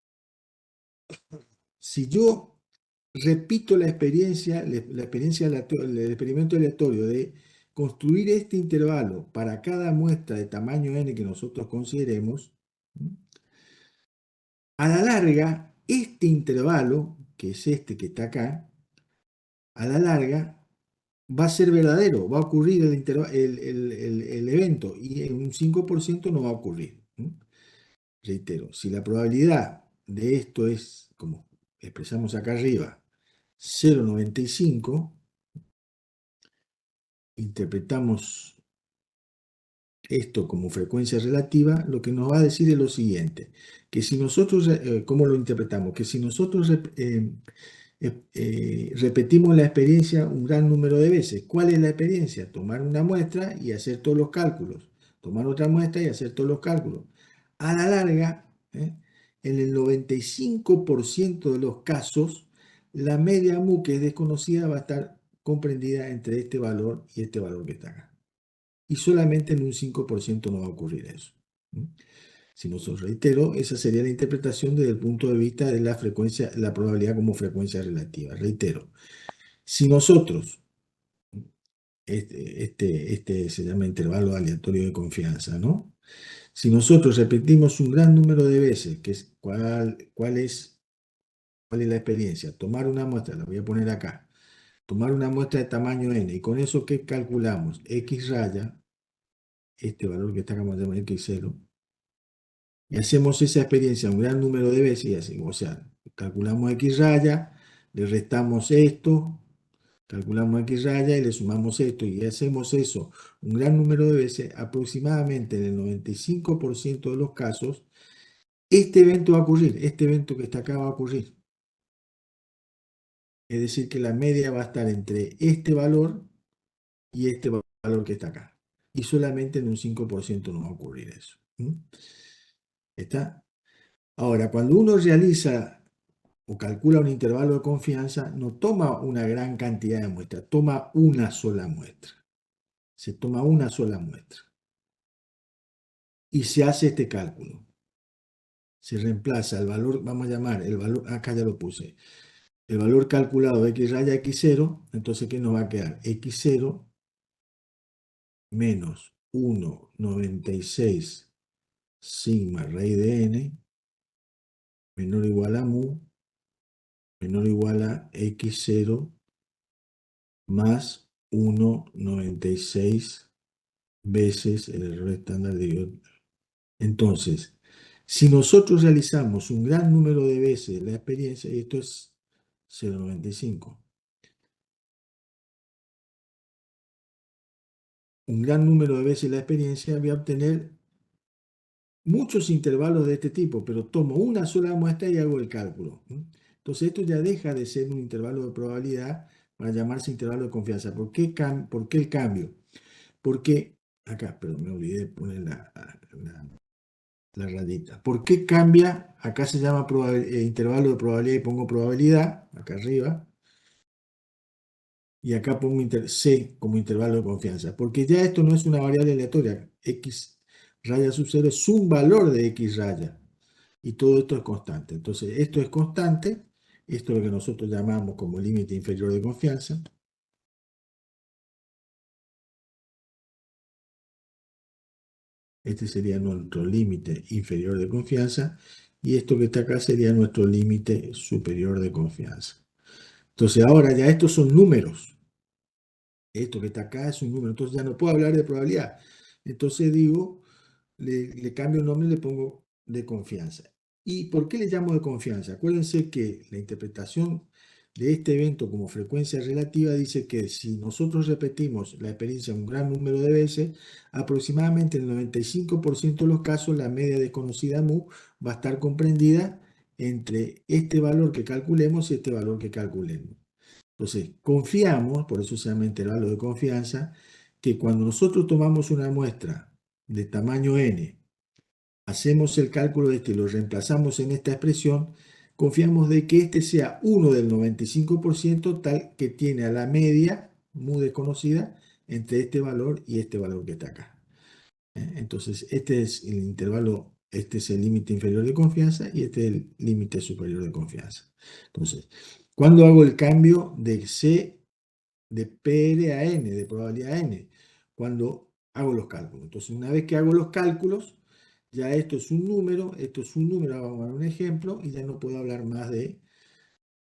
si yo repito la experiencia, el experimento aleatorio de construir este intervalo para cada muestra de tamaño n que nosotros consideremos, a la larga, este intervalo, que es este que está acá, a la larga va a ser verdadero, va a ocurrir el evento y en un 5% no va a ocurrir. Reitero, si la probabilidad de esto es, como expresamos acá arriba, 0,95, interpretamos esto como frecuencia relativa, lo que nos va a decir es lo siguiente, que si nosotros, ¿cómo lo interpretamos? Que si nosotros repetimos la experiencia un gran número de veces. ¿Cuál es la experiencia? Tomar una muestra y hacer todos los cálculos. Tomar otra muestra y hacer todos los cálculos. A la larga, en el 95% de los casos, la media mu que es desconocida va a estar comprendida entre este valor y este valor que está acá. Y solamente en un 5% no va a ocurrir eso. Si nosotros reitero, esa sería la interpretación desde el punto de vista de la frecuencia, la probabilidad como frecuencia relativa. Reitero, si nosotros, este se llama intervalo aleatorio de confianza, ¿no? Si nosotros repetimos un gran número de veces, que es cuál es la experiencia, tomar una muestra, la voy a poner acá, tomar una muestra de tamaño n, y con eso, ¿qué calculamos? X raya, este valor que está acá, vamos a llamar X0, Y hacemos esa experiencia un gran número de veces y así, o sea, calculamos X raya, le restamos esto, calculamos X raya y le sumamos esto y hacemos eso un gran número de veces, aproximadamente en el 95% de los casos, este evento va a ocurrir, este evento que está acá va a ocurrir. Es decir, que la media va a estar entre este valor y este valor que está acá. Y solamente en un 5% no va a ocurrir eso. ¿Mm? ¿Está? Ahora, cuando uno realiza o calcula un intervalo de confianza, no toma una gran cantidad de muestras, toma una sola muestra. Se toma una sola muestra. Y se hace este cálculo. Se reemplaza el valor, vamos a llamar el valor, acá ya lo puse, el valor calculado de x raya x0, entonces ¿qué nos va a quedar? X0 menos 1,96 sigma raíz de n menor o igual a mu menor o igual a x0 más 1,96 veces el error estándar de Biot. Entonces, si nosotros realizamos un gran número de veces la experiencia, y esto es 0,95, un gran número de veces la experiencia, voy a obtener muchos intervalos de este tipo, pero tomo una sola muestra y hago el cálculo. Entonces esto ya deja de ser un intervalo de probabilidad para llamarse intervalo de confianza. ¿Por qué el cambio? Porque, acá, perdón, me olvidé de poner la rayita. ¿Por qué cambia? Acá se llama intervalo de probabilidad y pongo probabilidad, acá arriba, y acá pongo C como intervalo de confianza, porque ya esto no es una variable aleatoria. X raya sub 0 es un valor de X raya, y todo esto es constante. Entonces, esto es constante, esto es lo que nosotros llamamos como límite inferior de confianza. Este sería nuestro límite inferior de confianza, y esto que está acá sería nuestro límite superior de confianza. Entonces, ahora ya estos son números. Esto que está acá es un número, entonces ya no puedo hablar de probabilidad. Entonces digo, le cambio el nombre y le pongo de confianza. ¿Y por qué le llamo de confianza? Acuérdense que la interpretación de este evento como frecuencia relativa dice que si nosotros repetimos la experiencia un gran número de veces, aproximadamente en el 95% de los casos la media desconocida mu va a estar comprendida entre este valor que calculemos y este valor que calculemos. Entonces, confiamos, por eso se llama intervalo de confianza, que cuando nosotros tomamos una muestra de tamaño n, hacemos el cálculo de este y lo reemplazamos en esta expresión, confiamos de que este sea uno del 95% tal que tiene a la media, muy desconocida, entre este valor y este valor que está acá. Entonces, este es el intervalo, este es el límite inferior de confianza y este es el límite superior de confianza. Entonces, cuando hago el cambio de C de PR a N, de probabilidad a N, cuando hago los cálculos. Entonces, una vez que hago los cálculos, ya esto es un número, vamos a dar un ejemplo, y ya no puedo hablar más de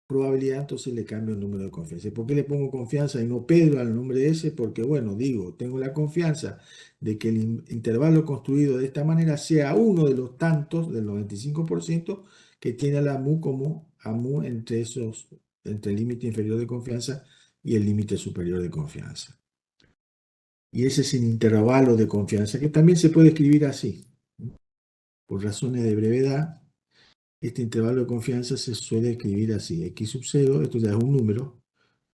probabilidad, entonces le cambio el número de confianza. ¿Por qué le pongo confianza y no Pedro al nombre ese? Porque, bueno, digo, tengo la confianza de que el intervalo construido de esta manera sea uno de los tantos, del 95%, que tiene a la mu como a mu entre el límite inferior de confianza y el límite superior de confianza. Y ese es el intervalo de confianza, que también se puede escribir así. Por razones de brevedad, este intervalo de confianza se suele escribir así: x sub 0, esto ya es un número,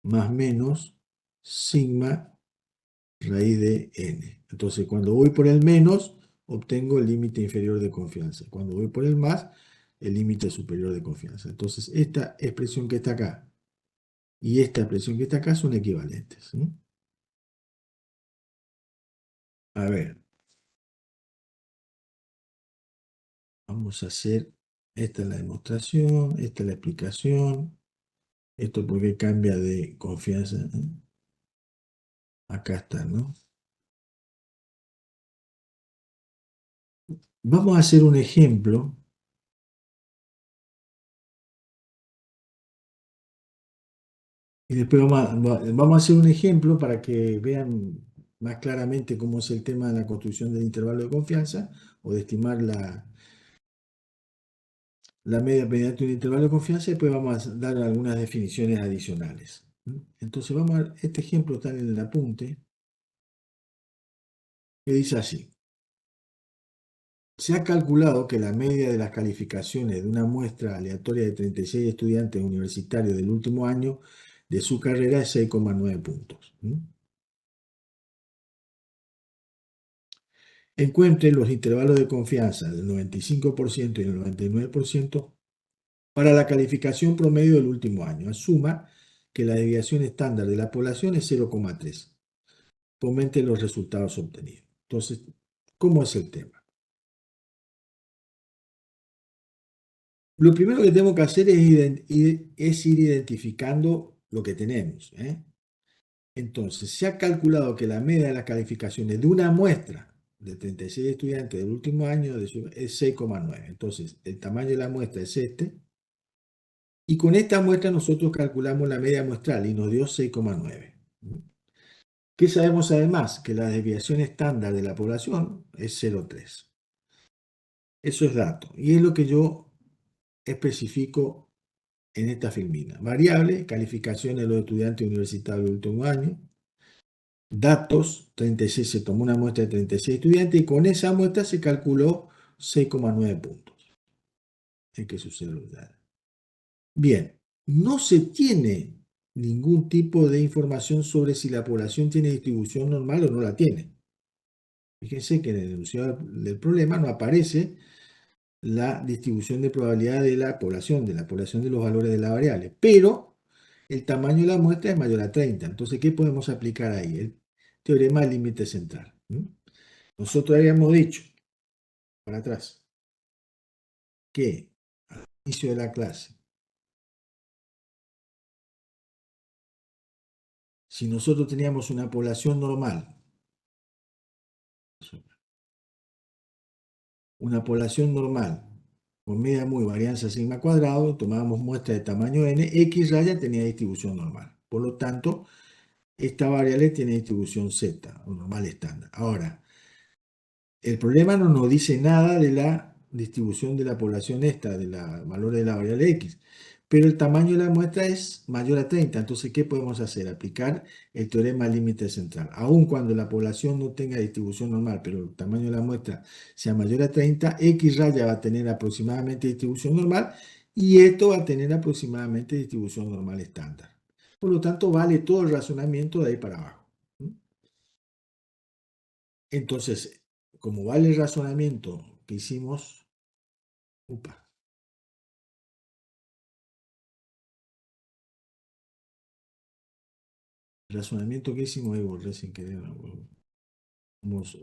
más menos sigma raíz de n. Entonces, cuando voy por el menos, obtengo el límite inferior de confianza. Cuando voy por el más, el límite superior de confianza. Entonces, esta expresión que está acá y esta expresión que está acá son equivalentes. A ver, vamos a hacer, esta es la demostración, esta es la explicación, esto porque cambia de confianza. Acá está, ¿no? Vamos a hacer un ejemplo y después vamos a hacer un ejemplo para que vean más claramente cómo es el tema de la construcción del intervalo de confianza o de estimar la media mediante un intervalo de confianza y después vamos a dar algunas definiciones adicionales. Entonces vamos a ver, este ejemplo está en el apunte, que dice así. Se ha calculado que la media de las calificaciones de una muestra aleatoria de 36 estudiantes universitarios del último año de su carrera es 6,9 puntos. Encuentre los intervalos de confianza del 95% y del 99% para la calificación promedio del último año. Asuma que la desviación estándar de la población es 0,3. Comente los resultados obtenidos. Entonces, ¿cómo es el tema? Lo primero que tenemos que hacer es ir identificando lo que tenemos. Entonces, se ha calculado que la media de las calificaciones de una muestra de 36 estudiantes del último año es 6,9. Entonces, el tamaño de la muestra es este. Y con esta muestra nosotros calculamos la media muestral y nos dio 6,9. ¿Qué sabemos además? Que la desviación estándar de la población es 0,3. Eso es dato. Y es lo que yo especifico en esta filmina. Variable, calificaciones de los estudiantes universitarios del último año. Datos, 36, se tomó una muestra de 36 estudiantes y con esa muestra se calculó 6,9 puntos. Es que sucede. Bien, no se tiene ningún tipo de información sobre si la población tiene distribución normal o no la tiene. Fíjense que en el enunciado del problema no aparece la distribución de probabilidad de la población de los valores de la variable, pero el tamaño de la muestra es mayor a 30. Entonces, ¿qué podemos aplicar ahí? El teorema del límite central. Nosotros habíamos dicho, para atrás, que al inicio de la clase, si nosotros teníamos una población normal, con media muy varianza sigma cuadrado, tomábamos muestra de tamaño n, x raya tenía distribución normal. Por lo tanto, esta variable tiene distribución z, o normal estándar. Ahora, el problema no nos dice nada de la distribución de la población esta, de los valores de la variable x, pero el tamaño de la muestra es mayor a 30. Entonces, ¿qué podemos hacer? Aplicar el teorema límite central. Aun cuando la población no tenga distribución normal, pero el tamaño de la muestra sea mayor a 30, x raya va a tener aproximadamente distribución normal y esto va a tener aproximadamente distribución normal estándar. Por lo tanto, vale todo el razonamiento de ahí para abajo. Entonces, como vale el razonamiento que hicimos, el razonamiento que hicimos, ahí borré sin querer,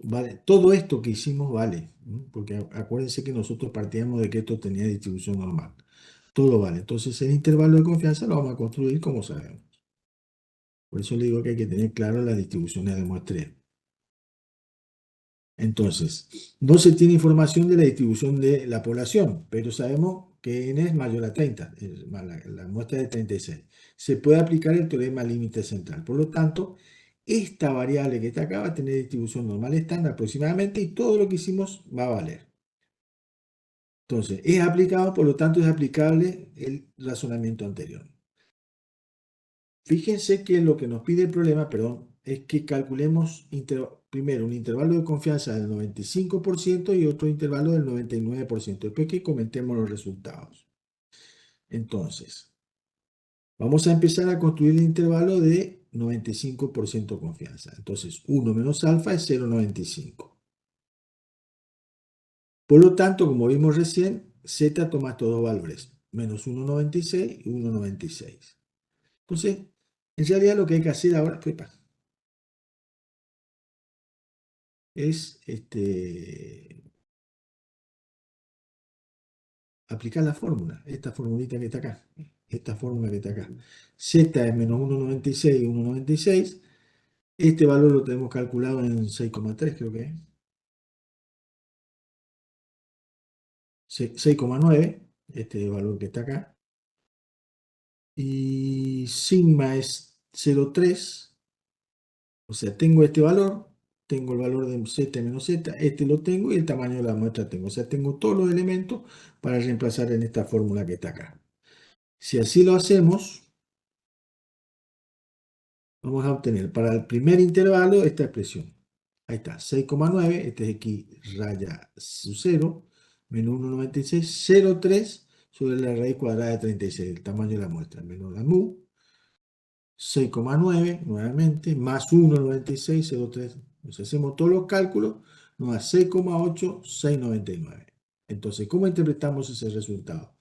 vale, todo esto que hicimos vale, porque acuérdense que nosotros partíamos de que esto tenía distribución normal. Todo vale. Entonces, el intervalo de confianza lo vamos a construir como sabemos. Por eso le digo que hay que tener claro las distribuciones de muestreo. Entonces, no se tiene información de la distribución de la población, pero sabemos que n es mayor a 30, la muestra de 36. Se puede aplicar el teorema límite central. Por lo tanto, esta variable que está acá va a tener distribución normal estándar aproximadamente y todo lo que hicimos va a valer. Entonces, es aplicado, por lo tanto, es aplicable el razonamiento anterior. Fíjense que lo que nos pide el problema, perdón, es que calculemos primero un intervalo de confianza del 95% y otro intervalo del 99%. Después que comentemos los resultados. Entonces, vamos a empezar a construir el intervalo de 95% confianza. Entonces, 1 menos alfa es 0,95. Por lo tanto, como vimos recién, z toma estos dos valores, menos 1,96 y 1,96. Entonces, en realidad lo que hay que hacer ahora, ¿qué pasa? Es aplicar la fórmula, esta formulita que está acá, esta fórmula que está acá. Z es menos 1,96 y 1,96. Este valor lo tenemos calculado en 6,3, creo que es. 6,9, este valor que está acá. Y sigma es 0,3. O sea, tengo este valor tengo el valor de z menos z, este lo tengo y el tamaño de la muestra tengo. O sea, tengo todos los elementos para reemplazar en esta fórmula que está acá. Si así lo hacemos, vamos a obtener para el primer intervalo esta expresión. Ahí está, 6,9, este es x raya su 0, menos 1,96, 0,3 sobre la raíz cuadrada de 36, el tamaño de la muestra, menos la mu, 6,9 nuevamente, más 1,96, 0,3. Entonces hacemos todos los cálculos, nos da 6,8, 6,99. Entonces, ¿cómo interpretamos ese resultado?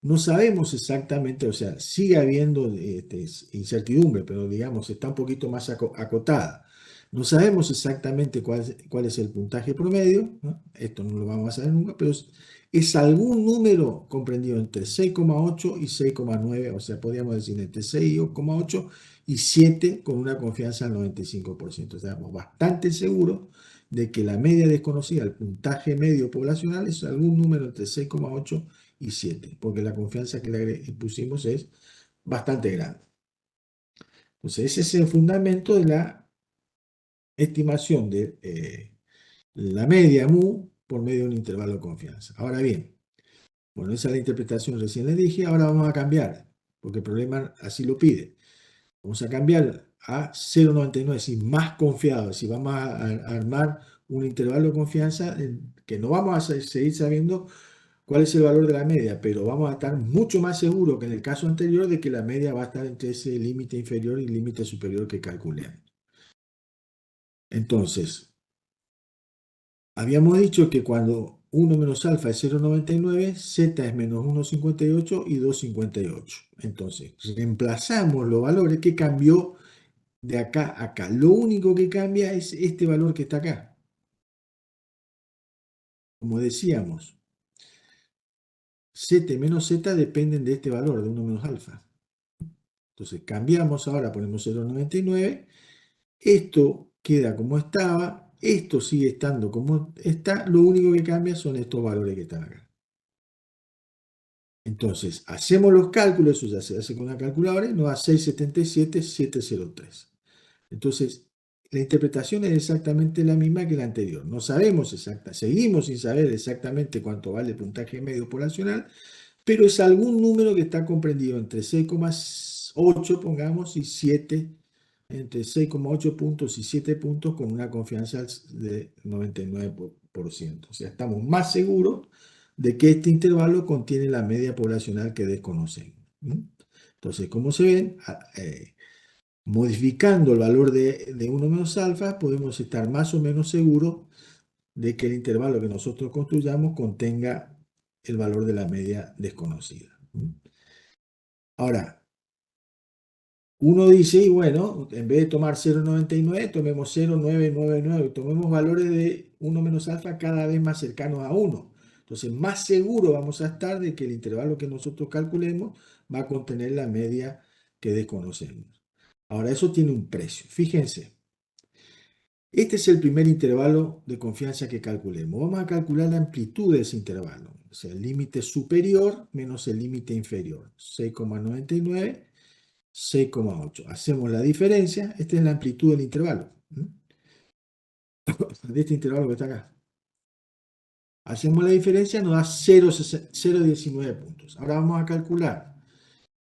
No sabemos exactamente, o sea, sigue habiendo incertidumbre, pero digamos, está un poquito más acotada. No sabemos exactamente cuál es el puntaje promedio, ¿no? Esto no lo vamos a saber nunca, pero es algún número comprendido entre 6,8 y 6,9, o sea, podríamos decir entre 6,8 y 7 con una confianza al 95%. Estamos bastante seguros de que la media desconocida, el puntaje medio poblacional, es algún número entre 6,8 y 7, porque la confianza que le pusimos es bastante grande. Entonces, ese es el fundamento de la estimación de la media mu por medio de un intervalo de confianza. Ahora bien, bueno, esa es la interpretación recién le dije, ahora vamos a cambiar, porque el problema así lo pide. Vamos a cambiar a 0,99, es decir, más confiado, si vamos a armar un intervalo de confianza que no vamos a seguir sabiendo cuál es el valor de la media, pero vamos a estar mucho más seguros que en el caso anterior de que la media va a estar entre ese límite inferior y límite superior que calculemos. Entonces, habíamos dicho que cuando 1 menos alfa es 0,99, z es menos 1,58 y 2,58. Entonces, reemplazamos los valores que cambió de acá a acá. Lo único que cambia es este valor que está acá. Como decíamos, z menos z dependen de este valor, de 1 menos alfa. Entonces cambiamos ahora, ponemos 0,99. Esto queda como estaba. Esto sigue estando como está. Lo único que cambia son estos valores que están acá. Entonces, hacemos los cálculos, eso ya se hace con una calculadora, y nos da 677,703. Entonces, la interpretación es exactamente la misma que la anterior. No sabemos seguimos sin saber exactamente cuánto vale el puntaje medio poblacional, pero es algún número que está comprendido entre 6,8, pongamos, y 7, entre 6,8 puntos y 7 puntos con una confianza de 99%. O sea, estamos más seguros de que este intervalo contiene la media poblacional que desconocemos. Entonces, como se ven, modificando el valor de 1 menos alfa, podemos estar más o menos seguros de que el intervalo que nosotros construyamos contenga el valor de la media desconocida. Ahora, uno dice, y bueno, en vez de tomar 0,99, tomemos 0,999, tomemos valores de 1 menos alfa cada vez más cercanos a 1. Entonces, más seguro vamos a estar de que el intervalo que nosotros calculemos va a contener la media que desconocemos. Ahora, eso tiene un precio. Fíjense, este es el primer intervalo de confianza que calculemos. Vamos a calcular la amplitud de ese intervalo. O sea, el límite superior menos el límite inferior. 6,99, 6,8. Hacemos la diferencia. Esta es la amplitud del intervalo. De este intervalo que está acá. Hacemos la diferencia, nos da 0,19 puntos. Ahora vamos a calcular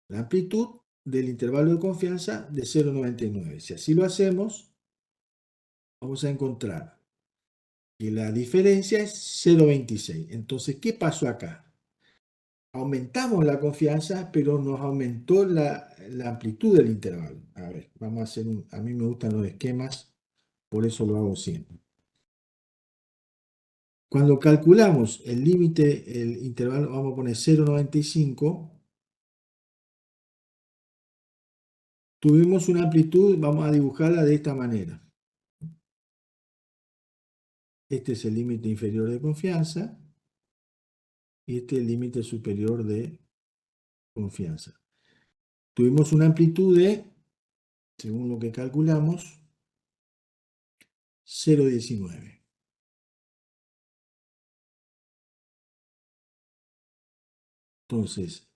la amplitud del intervalo de confianza de 0,99. Si así lo hacemos, vamos a encontrar y la diferencia es 0,26. Entonces, ¿qué pasó acá? Aumentamos la confianza, pero nos aumentó la amplitud del intervalo. A ver, vamos a hacer a mí me gustan los esquemas, por eso lo hago siempre. Cuando calculamos el límite, el intervalo, vamos a poner 0,95, tuvimos una amplitud, vamos a dibujarla de esta manera. Este es el límite inferior de confianza y este es el límite superior de confianza. Tuvimos una amplitud de, según lo que calculamos, 0,19. Entonces,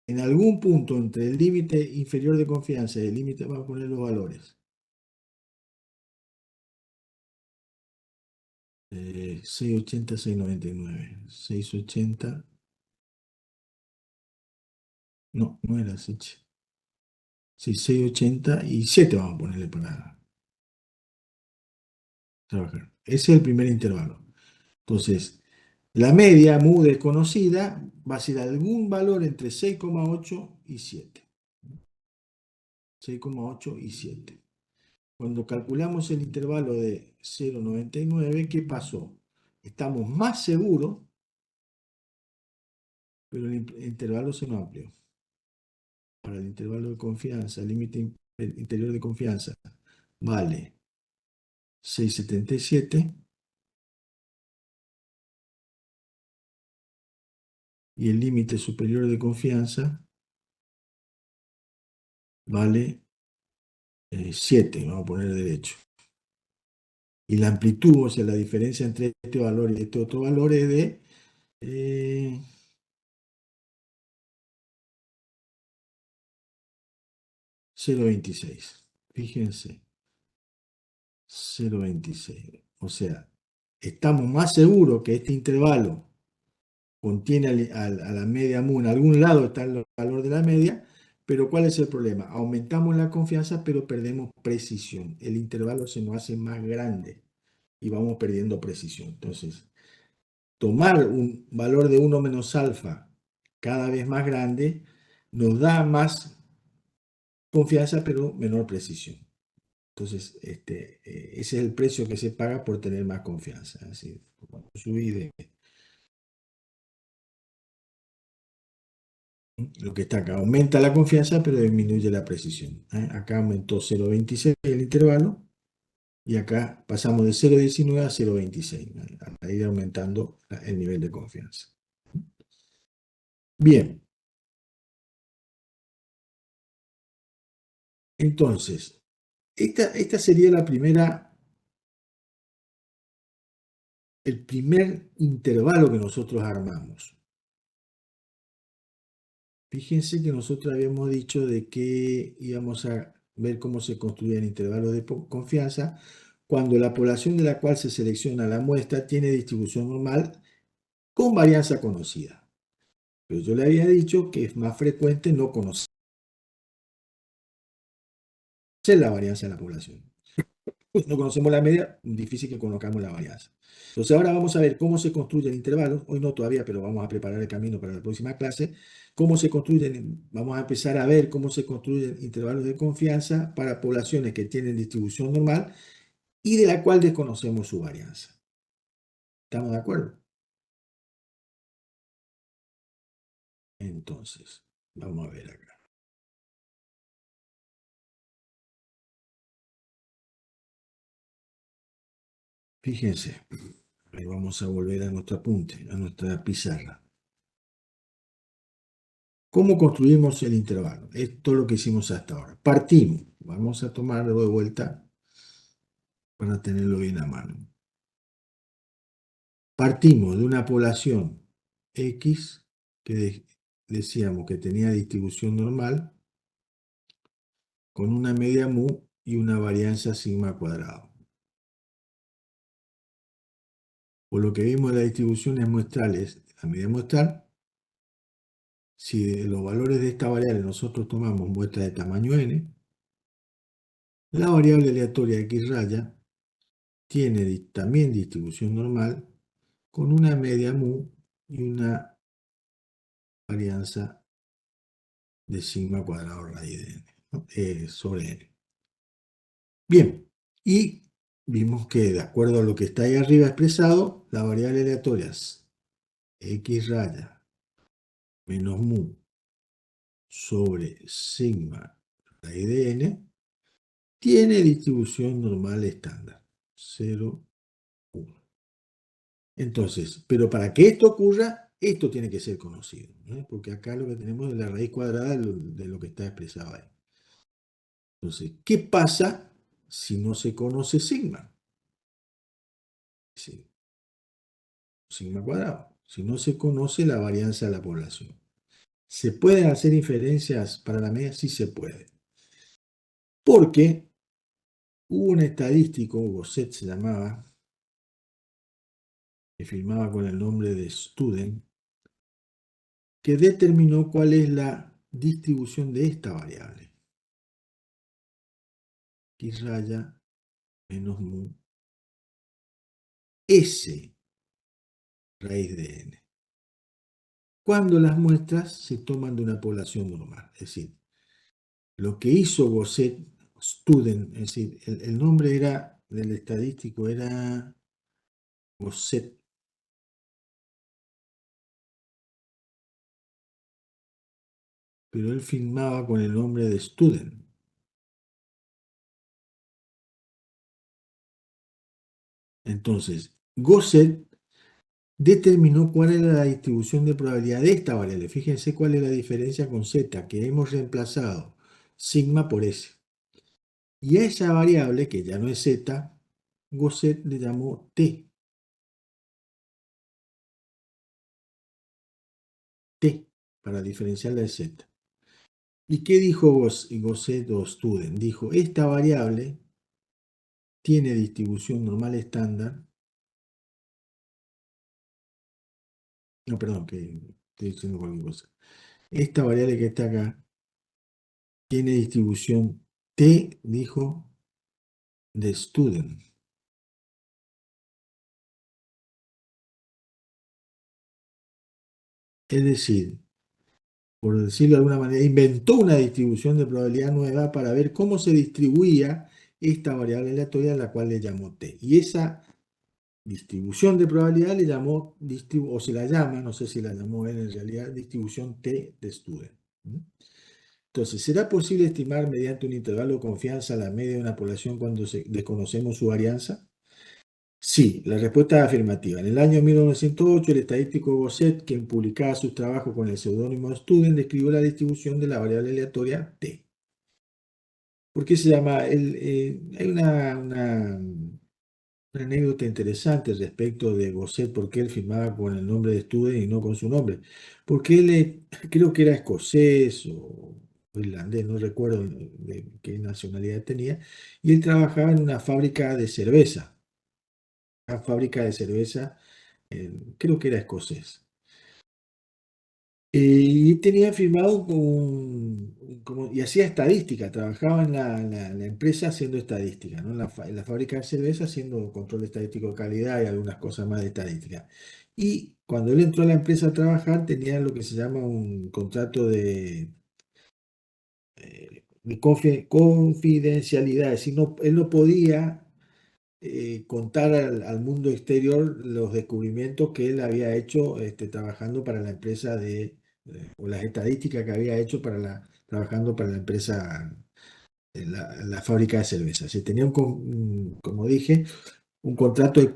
en algún punto entre el límite inferior de confianza y el límite, vamos a poner los valores. 680, 699. 680. No, no era 6. Sí, 687 vamos a ponerle para trabajar. Ese es el primer intervalo. Entonces, la media mu desconocida va a ser algún valor entre 6,8 y 7. 6,8 y 7. Cuando calculamos el intervalo de 0,99, ¿qué pasó? Estamos más seguros, pero el intervalo se nos amplió. Para el intervalo de confianza, el límite interior de confianza, vale 6,77 y el límite superior de confianza vale 7, vamos a poner derecho. Y la amplitud, o sea, la diferencia entre este valor y este otro valor es de 0,26. Fíjense, 0,26. O sea, estamos más seguros que este intervalo contiene a la media mu, en algún lado está el valor de la media, pero ¿cuál es el problema? Aumentamos la confianza, pero perdemos precisión. El intervalo se nos hace más grande y vamos perdiendo precisión. Entonces, tomar un valor de 1 menos alfa cada vez más grande nos da más confianza, pero menor precisión. Entonces, ese es el precio que se paga por tener más confianza. Así, cuando subí de lo que está acá, aumenta la confianza, pero disminuye la precisión. Acá aumentó 0,26 el intervalo y acá pasamos de 0,19 a 0,26, a ir aumentando el nivel de confianza. Bien, entonces, esta sería el primer intervalo que nosotros armamos. Fíjense que nosotros habíamos dicho de que íbamos a ver cómo se construían intervalos de confianza cuando la población de la cual se selecciona la muestra tiene distribución normal con varianza conocida. Pero yo le había dicho que es más frecuente no conocer la varianza de la población. Pues no conocemos la media, difícil que conozcamos la varianza. Entonces ahora vamos a ver cómo se construyen intervalos. Hoy no todavía, pero vamos a preparar el camino para la próxima clase. Cómo se construyen, vamos a empezar a ver cómo se construyen intervalos de confianza para poblaciones que tienen distribución normal y de la cual desconocemos su varianza. ¿Estamos de acuerdo? Entonces, vamos a ver acá. Fíjense, ahí vamos a volver a nuestro apunte, a nuestra pizarra. ¿Cómo construimos el intervalo? Esto es lo que hicimos hasta ahora. Partimos. Vamos a tomarlo de vuelta para tenerlo bien a mano. Partimos de una población X que decíamos que tenía distribución normal con una media mu y una varianza sigma cuadrado. Por lo que vimos en las distribuciones muestrales, la media muestral, si de los valores de esta variable nosotros tomamos muestra de tamaño n, la variable aleatoria x raya tiene también distribución normal con una media mu y una varianza de sigma cuadrado raíz de n, ¿no? Sobre n. Bien, y vimos que de acuerdo a lo que está ahí arriba expresado, la variable aleatoria es x raya menos mu sobre sigma raíz de n tiene distribución normal estándar, 0, 1. Entonces, pero para que esto ocurra, esto tiene que ser conocido, ¿no? Porque acá lo que tenemos es la raíz cuadrada de lo que está expresado ahí. Entonces, ¿qué pasa si no se conoce sigma? Sí, sigma cuadrado. Si no se conoce la varianza de la población. ¿Se pueden hacer inferencias para la media? Sí se puede. Porque hubo un estadístico, Gosset se llamaba, que firmaba con el nombre de Student, que determinó cuál es la distribución de esta variable. X raya menos mu S raíz de n. Cuando las muestras se toman de una población normal. Es decir, lo que hizo Gosset Student, es decir, el nombre era del estadístico era Gosset, pero él firmaba con el nombre de Student. Entonces, Gosset determinó cuál era la distribución de probabilidad de esta variable. Fíjense cuál es la diferencia con Z, que hemos reemplazado sigma por S. Y a esa variable, que ya no es Z, Gosset le llamó T. T, para diferenciarla de Z. ¿Y qué dijo Gosset o Student? Dijo, esta variable tiene distribución normal estándar. No, perdón, que estoy diciendo cualquier cosa. Esta variable que está acá tiene distribución T, dijo, de Student. Es decir, por decirlo de alguna manera, inventó una distribución de probabilidad nueva para ver cómo se distribuía esta variable aleatoria a la cual le llamó T. Y esa distribución de probabilidad le llamó, o se la llama, no sé si la llamó él en realidad, distribución T de Student. Entonces, ¿será posible estimar mediante un intervalo de confianza la media de una población cuando desconocemos su varianza? Sí, la respuesta es afirmativa. En el año 1908, el estadístico Gosset, quien publicaba sus trabajos con el seudónimo Student, describió la distribución de la variable aleatoria T. ¿Por qué se llama? Hay una anécdota interesante respecto de Gosset, porque él firmaba con el nombre de Student y no con su nombre. Porque él creo que era escocés o irlandés, no recuerdo de qué nacionalidad tenía, y él trabajaba en una fábrica de cerveza. Una fábrica de cerveza, creo que era escocés. Y tenía firmado y hacía estadística, trabajaba en la empresa haciendo estadística, ¿no? En la fábrica de cerveza haciendo control estadístico de calidad y algunas cosas más de estadística. Y cuando él entró a la empresa a trabajar, tenía lo que se llama un contrato de confidencialidad, es decir, él no podía contar al mundo exterior los descubrimientos que él había hecho trabajando para la empresa o las estadísticas que había hecho trabajando para la empresa, la fábrica de cerveza. Se tenía, como dije, un contrato de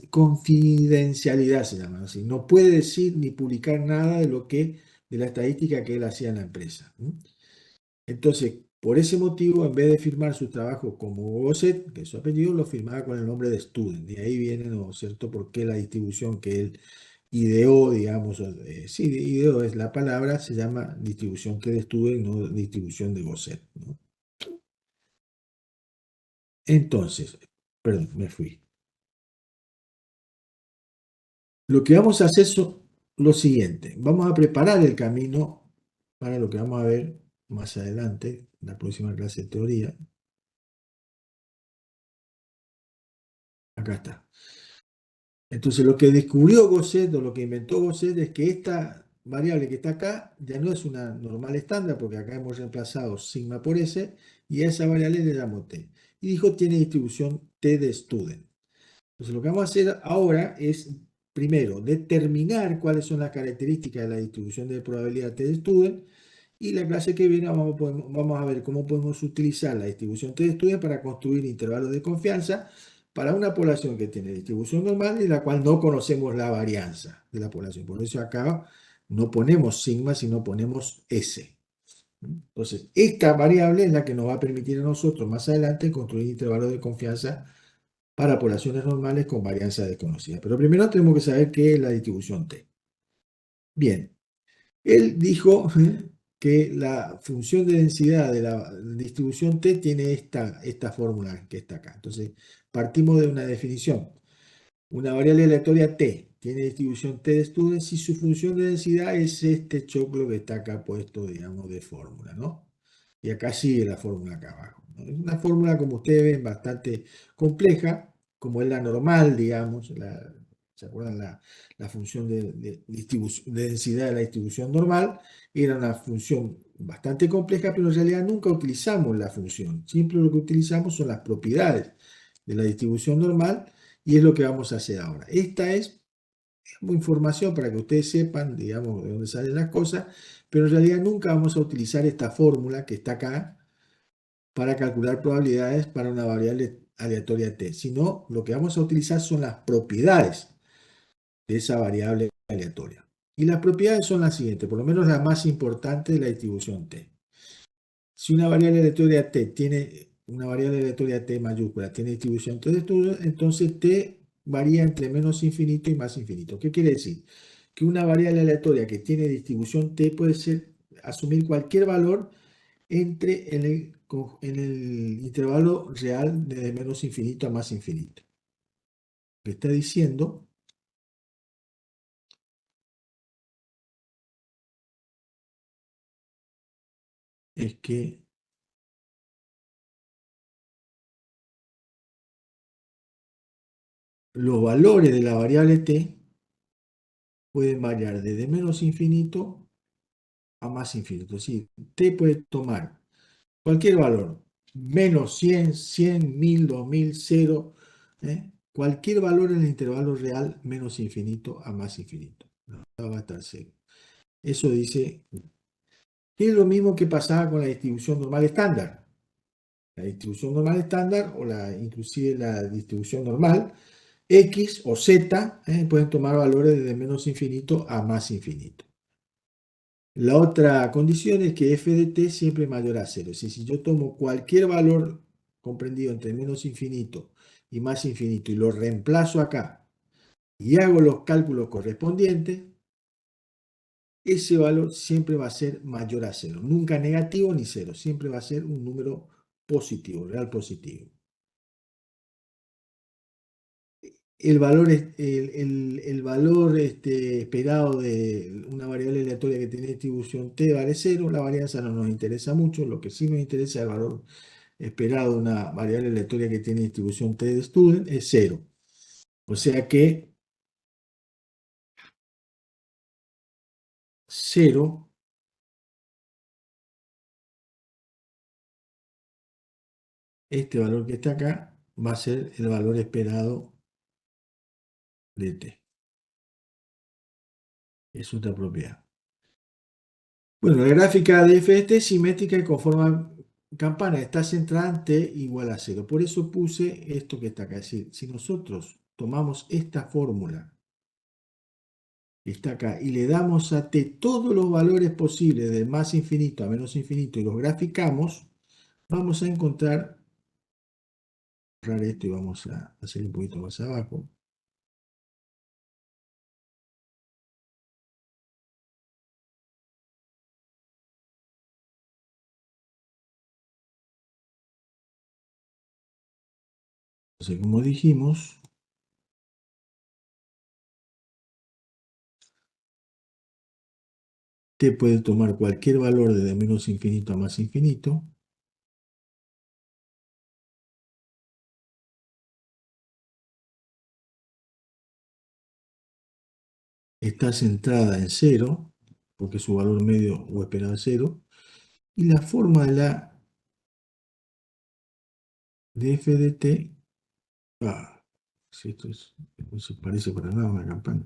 confidencialidad, se llama así. No puede decir ni publicar nada de la estadística que él hacía en la empresa. Entonces, por ese motivo, en vez de firmar su trabajo como Gosset, que es su apellido, lo firmaba con el nombre de Student. Y ahí viene, ¿no es cierto?, por qué la distribución que él ideó, digamos, sí, ideó es la palabra, se llama distribución que de Student, no distribución de Gosset, ¿no? Entonces, perdón, me fui. Lo que vamos a hacer es lo siguiente. Vamos a preparar el camino para lo que vamos a ver más adelante, en la próxima clase de teoría. Acá está. Entonces, lo que descubrió Gosset o lo que inventó Gosset es que esta variable que está acá ya no es una normal estándar, porque acá hemos reemplazado sigma por S, y a esa variable le damos T. Y dijo, tiene distribución T de Student. Entonces, lo que vamos a hacer ahora es, primero, determinar cuáles son las características de la distribución de probabilidad T de Student, y la clase que viene vamos a ver cómo podemos utilizar la distribución T-Student para construir intervalos de confianza para una población que tiene distribución normal y la cual no conocemos la varianza de la población. Por eso acá no ponemos sigma, sino ponemos S. Entonces, esta variable es la que nos va a permitir a nosotros más adelante construir intervalos de confianza para poblaciones normales con varianza desconocida. Pero primero tenemos que saber qué es la distribución T. Bien, él dijo que la función de densidad de la distribución T tiene esta fórmula que está acá. Entonces, partimos de una definición. Una variable aleatoria t tiene distribución t de Student si su función de densidad es este choclo que está acá puesto, digamos, de fórmula, ¿no? Y acá sigue la fórmula acá abajo, ¿no? Es una fórmula, como ustedes ven, bastante compleja, como es la normal, digamos. ¿Se acuerdan? La función de densidad de la distribución normal era una función bastante compleja, pero en realidad nunca utilizamos la función. Siempre lo que utilizamos son las propiedades de la distribución normal y es lo que vamos a hacer ahora. Esta es como información para que ustedes sepan, digamos, de dónde salen las cosas, pero en realidad nunca vamos a utilizar esta fórmula que está acá para calcular probabilidades para una variable aleatoria t, sino lo que vamos a utilizar son las propiedades de esa variable aleatoria. Y las propiedades son las siguientes, por lo menos la más importante de la distribución t. Si una variable aleatoria t tiene una variable aleatoria t mayúscula, tiene distribución t de estudio, entonces t varía entre menos infinito y más infinito. ¿Qué quiere decir? Que una variable aleatoria que tiene distribución t puede asumir cualquier valor entre en el intervalo real de menos infinito a más infinito. Lo que está diciendo es que los valores de la variable t pueden variar desde menos infinito a más infinito. Es decir, t puede tomar cualquier valor, menos 100, 100, 1000, 2000, 0, cualquier valor en el intervalo real menos infinito a más infinito. No, va a estar cero. Eso dice, que es lo mismo que pasaba con la distribución normal estándar. La distribución normal estándar o inclusive la distribución normal, X o Z, pueden tomar valores desde menos infinito a más infinito. La otra condición es que f de t siempre es mayor a cero. Es decir, si yo tomo cualquier valor comprendido entre menos infinito y más infinito y lo reemplazo acá y hago los cálculos correspondientes, ese valor siempre va a ser mayor a cero. Nunca negativo ni cero. Siempre va a ser un número positivo, real positivo. El valor esperado de una variable aleatoria que tiene distribución t vale cero. La varianza no nos interesa mucho. Lo que sí nos interesa es el valor esperado de una variable aleatoria que tiene distribución t de Student es cero. O sea que cero, este valor que está acá, va a ser el valor esperado de t. Es otra propiedad. Bueno, la gráfica de f de t es simétrica y con forma campana. Está centrada en t igual a cero. Por eso puse esto que está acá. Es decir, si nosotros tomamos esta fórmula que está acá y le damos a t todos los valores posibles de más infinito a menos infinito y los graficamos, vamos a encontrar, esto y vamos a hacer un poquito más abajo. Entonces, como dijimos, t puede tomar cualquier valor desde menos infinito a más infinito. Está centrada en cero, porque su valor medio o esperado es cero. Y la forma de f de t, si esto no se parece para nada a una campana.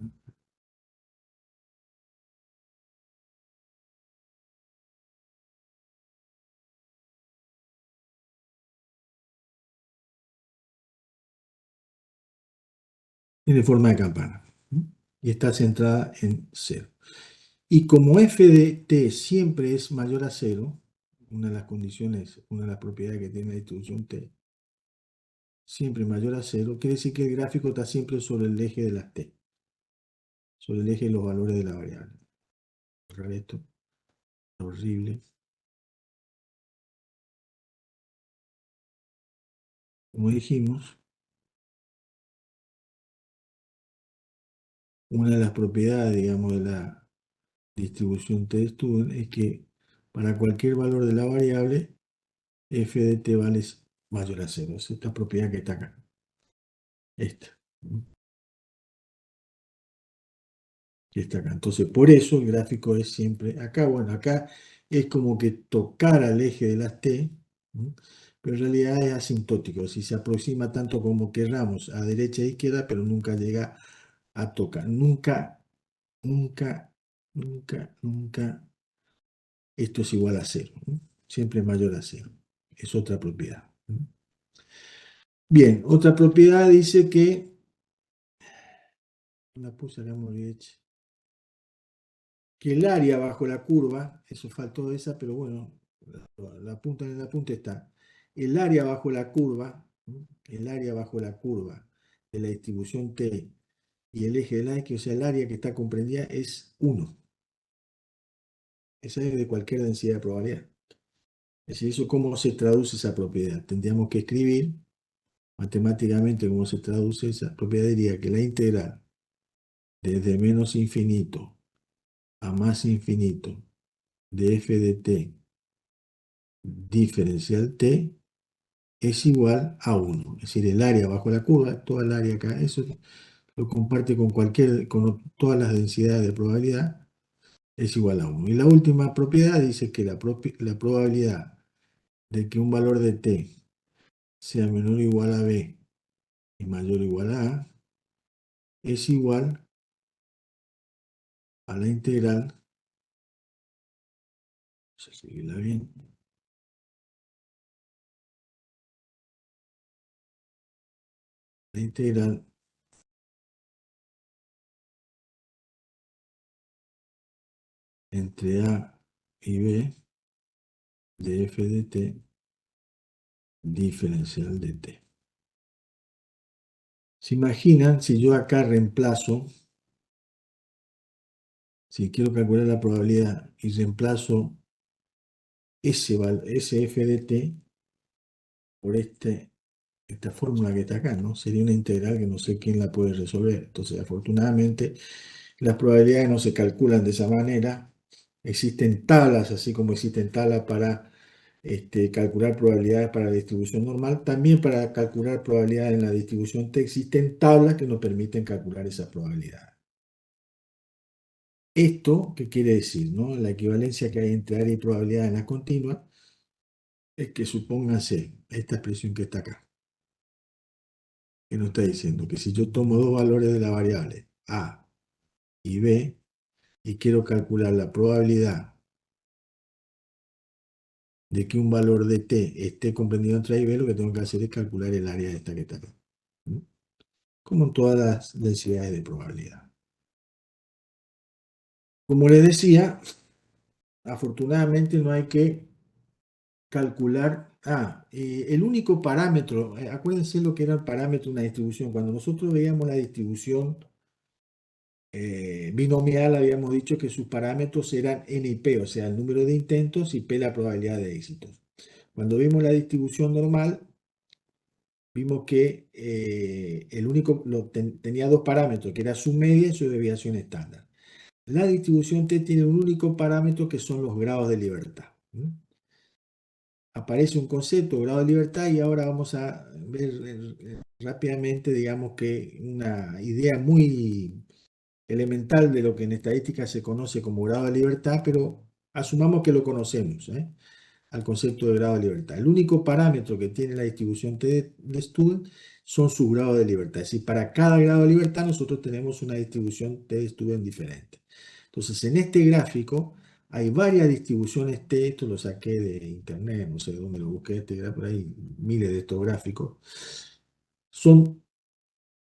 Tiene forma de campana. Y está centrada en cero. Y como f de t siempre es mayor a cero, una de las condiciones, una de las propiedades que tiene la distribución t, siempre mayor a cero, quiere decir que el gráfico está siempre sobre el eje de las t, sobre el eje de los valores de la variable. Borrar esto, horrible. Como dijimos, una de las propiedades, digamos, de la distribución t-Student es que para cualquier valor de la variable, f de t vale mayor a cero. Es esta propiedad que está acá. Esta. Que está acá. Entonces, por eso el gráfico es siempre acá. Bueno, acá es como que tocar al eje de las t, ¿no? Pero en realidad es asintótico. Si se aproxima tanto como querramos a derecha e izquierda, pero nunca llega a tocar. Nunca, nunca, nunca, nunca esto es igual a cero, ¿no? Siempre es mayor a cero. Es otra propiedad, ¿no? Bien, otra propiedad dice que, la puse acá muy bien, que el área bajo la curva, eso faltó esa, pero bueno, la punta en la punta está. El área bajo la curva, ¿no? El área bajo la curva de la distribución T y el eje de la X, o sea, el área que está comprendida es 1. Esa es de cualquier densidad de probabilidad. Es decir, eso cómo se traduce esa propiedad. Tendríamos que escribir matemáticamente cómo se traduce esa propiedad. Diría que la integral desde menos infinito a más infinito de f de t diferencial t es igual a 1. Es decir, el área bajo la curva, toda el área acá, eso lo comparte con con todas las densidades de probabilidad, es igual a 1. Y la última propiedad dice que la probabilidad de que un valor de t sea menor o igual a b y mayor o igual a a es igual a la integral, vamos a escribirla bien, la integral entre a y b de f de t diferencial de t. ¿Se imaginan si yo acá reemplazo, si quiero calcular la probabilidad y reemplazo ese f de t por esta fórmula que está acá, ¿no? Sería una integral que no sé quién la puede resolver. Entonces, afortunadamente, las probabilidades no se calculan de esa manera. Existen tablas, así como existen tablas para calcular probabilidades para la distribución normal. También para calcular probabilidades en la distribución T existen tablas que nos permiten calcular esas probabilidades. Esto, ¿qué quiere decir? ¿No? La equivalencia que hay entre área y probabilidad en la continua es que supóngase esta expresión que está acá, que nos está diciendo que si yo tomo dos valores de la variable A y B y quiero calcular la probabilidad de que un valor de T esté comprendido entre A y B, lo que tengo que hacer es calcular el área de esta que está acá, ¿no? Como en todas las densidades de probabilidad. Como les decía, afortunadamente no hay que calcular. El único parámetro, acuérdense lo que era el parámetro de una distribución. Cuando nosotros veíamos la distribución binomial, habíamos dicho que sus parámetros eran n y p, o sea, el número de intentos y p la probabilidad de éxitos. Cuando vimos la distribución normal, vimos que tenía dos parámetros, que era su media y su desviación estándar. La distribución T tiene un único parámetro que son los grados de libertad. Aparece un concepto, grado de libertad, y ahora vamos a ver rápidamente, digamos que una idea muy elemental de lo que en estadística se conoce como grado de libertad, pero asumamos que lo conocemos, al concepto de grado de libertad. El único parámetro que tiene la distribución T de Student son sus grados de libertad. Es decir, para cada grado de libertad nosotros tenemos una distribución T de Student diferente. Entonces, en este gráfico hay varias distribuciones T, esto lo saqué de internet, no sé dónde lo busqué, por ahí miles de estos gráficos. Son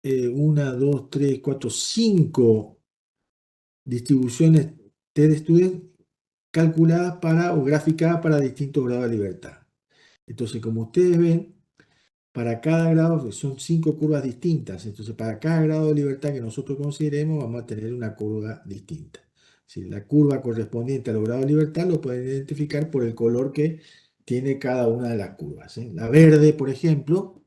1, 2, 3, 4, 5 distribuciones T de Student calculadas para o graficadas para distintos grados de libertad. Entonces, como ustedes ven, para cada grado son 5 curvas distintas. Entonces, para cada grado de libertad que nosotros consideremos, vamos a tener una curva distinta. Si la curva correspondiente a los grados de libertad lo pueden identificar por el color que tiene cada una de las curvas. La verde, por ejemplo,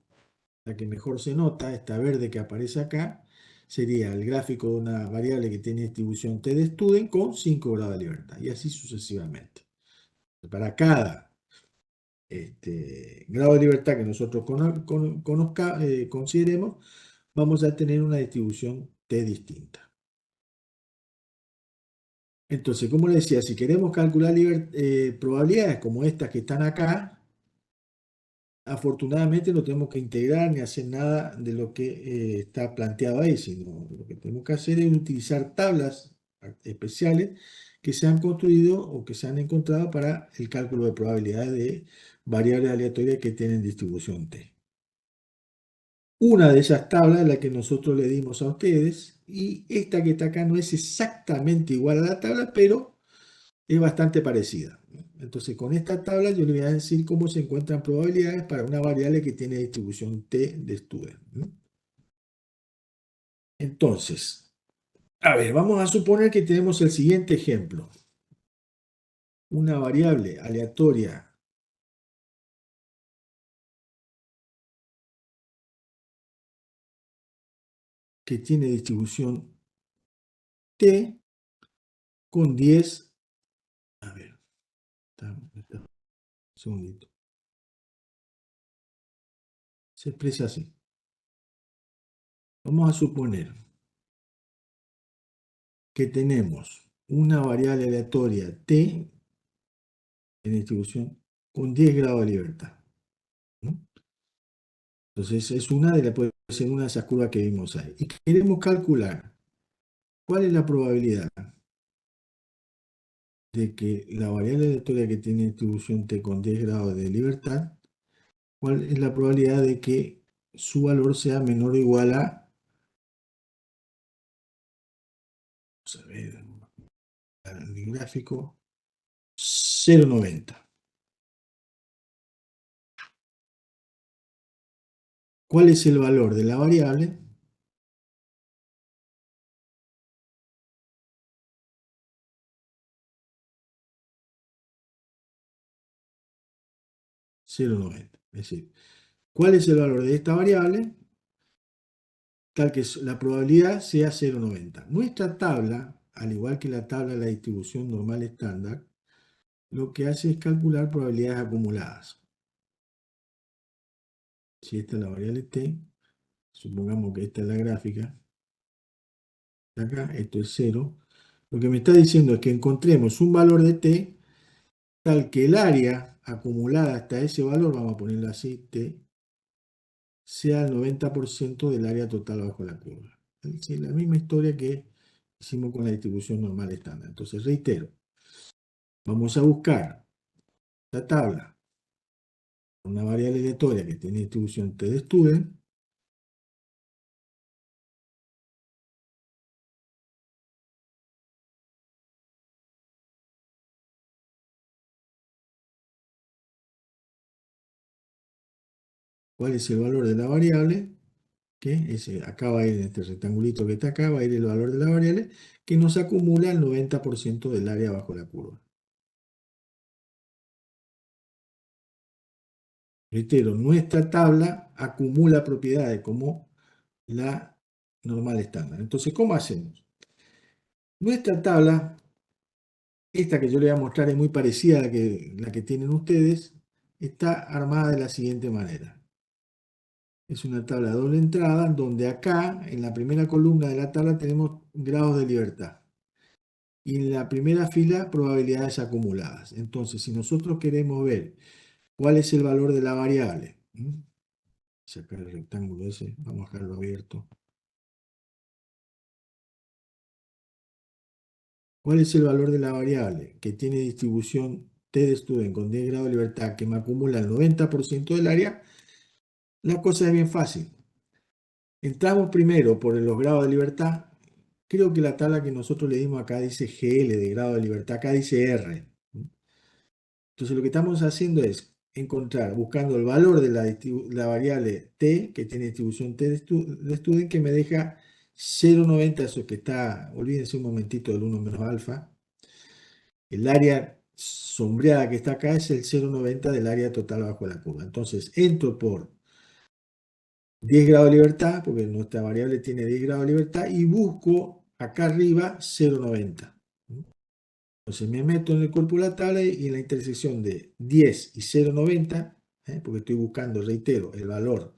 la que mejor se nota, esta verde que aparece acá, sería el gráfico de una variable que tiene distribución t de Student con 5 grados de libertad, y así sucesivamente. Para cada grado de libertad que nosotros consideremos, vamos a tener una distribución t distinta. Entonces, como les decía, si queremos calcular probabilidades como estas que están acá, afortunadamente no tenemos que integrar ni hacer nada de lo que está planteado ahí, sino lo que tenemos que hacer es utilizar tablas especiales que se han construido o que se han encontrado para el cálculo de probabilidades de variables aleatorias que tienen distribución t. Una de esas tablas es la que nosotros le dimos a ustedes, y esta que está acá no es exactamente igual a la tabla, pero es bastante parecida. Entonces, con esta tabla yo le voy a decir cómo se encuentran probabilidades para una variable que tiene distribución t de Student. Entonces, a ver, vamos a suponer que tenemos el siguiente ejemplo. Una variable aleatoria que tiene distribución t con 10. A ver, un segundito. Se expresa así. Vamos a suponer que tenemos una variable aleatoria t en distribución con 10 grados de libertad. Entonces es puede ser una de esas curvas que vimos ahí. Y queremos calcular cuál es la probabilidad de que la variable aleatoria que tiene distribución t con 10 grados de libertad, cuál es la probabilidad de que su valor sea menor o igual a, vamos a ver, el gráfico, 0,90. ¿Cuál es el valor de la variable? $0,90. Es decir, ¿cuál es el valor de esta variable? Tal que la probabilidad sea 0,90. Nuestra tabla, al igual que la tabla de la distribución normal estándar, lo que hace es calcular probabilidades acumuladas. Si esta es la variable t, supongamos que esta es la gráfica, acá esto es 0, lo que me está diciendo es que encontremos un valor de t tal que el área acumulada hasta ese valor, vamos a ponerlo así, t, sea el 90% del área total bajo la curva. Es decir, la misma historia que hicimos con la distribución normal estándar. Entonces, reitero, vamos a buscar la tabla, una variable aleatoria que tiene distribución t de Student, cuál es el valor de la variable, que acá va a ir en este rectangulito que está acá, va a ir el valor de la variable, que nos acumula el 90% del área bajo la curva. Reitero, nuestra tabla acumula propiedades como la normal estándar. Entonces, ¿cómo hacemos? Nuestra tabla, esta que yo les voy a mostrar es muy parecida a la que tienen ustedes, está armada de la siguiente manera. Es una tabla de doble entrada, donde acá, en la primera columna de la tabla, tenemos grados de libertad. Y en la primera fila, probabilidades acumuladas. Entonces, si nosotros queremos ver cuál es el valor de la variable, sacar el rectángulo ese, vamos a dejarlo abierto. ¿Cuál es el valor de la variable que tiene distribución t de Student con 10 grados de libertad que me acumula el 90% del área? La cosa es bien fácil. Entramos primero por los grados de libertad. Creo que la tabla que nosotros le dimos acá dice GL de grado de libertad, acá dice R. Entonces lo que estamos haciendo es encontrar, buscando el valor de la variable t, que tiene distribución t de Student, que me deja 0,90, eso que está, olvídense un momentito del 1 menos alfa. El área sombreada que está acá es el 0,90 del área total bajo la curva. Entonces entro por 10 grados de libertad, porque nuestra variable tiene 10 grados de libertad, y busco acá arriba 0,90. Entonces me meto en el cuerpo de la tabla y en la intersección de 10 y 0,90, porque estoy buscando, reitero, el valor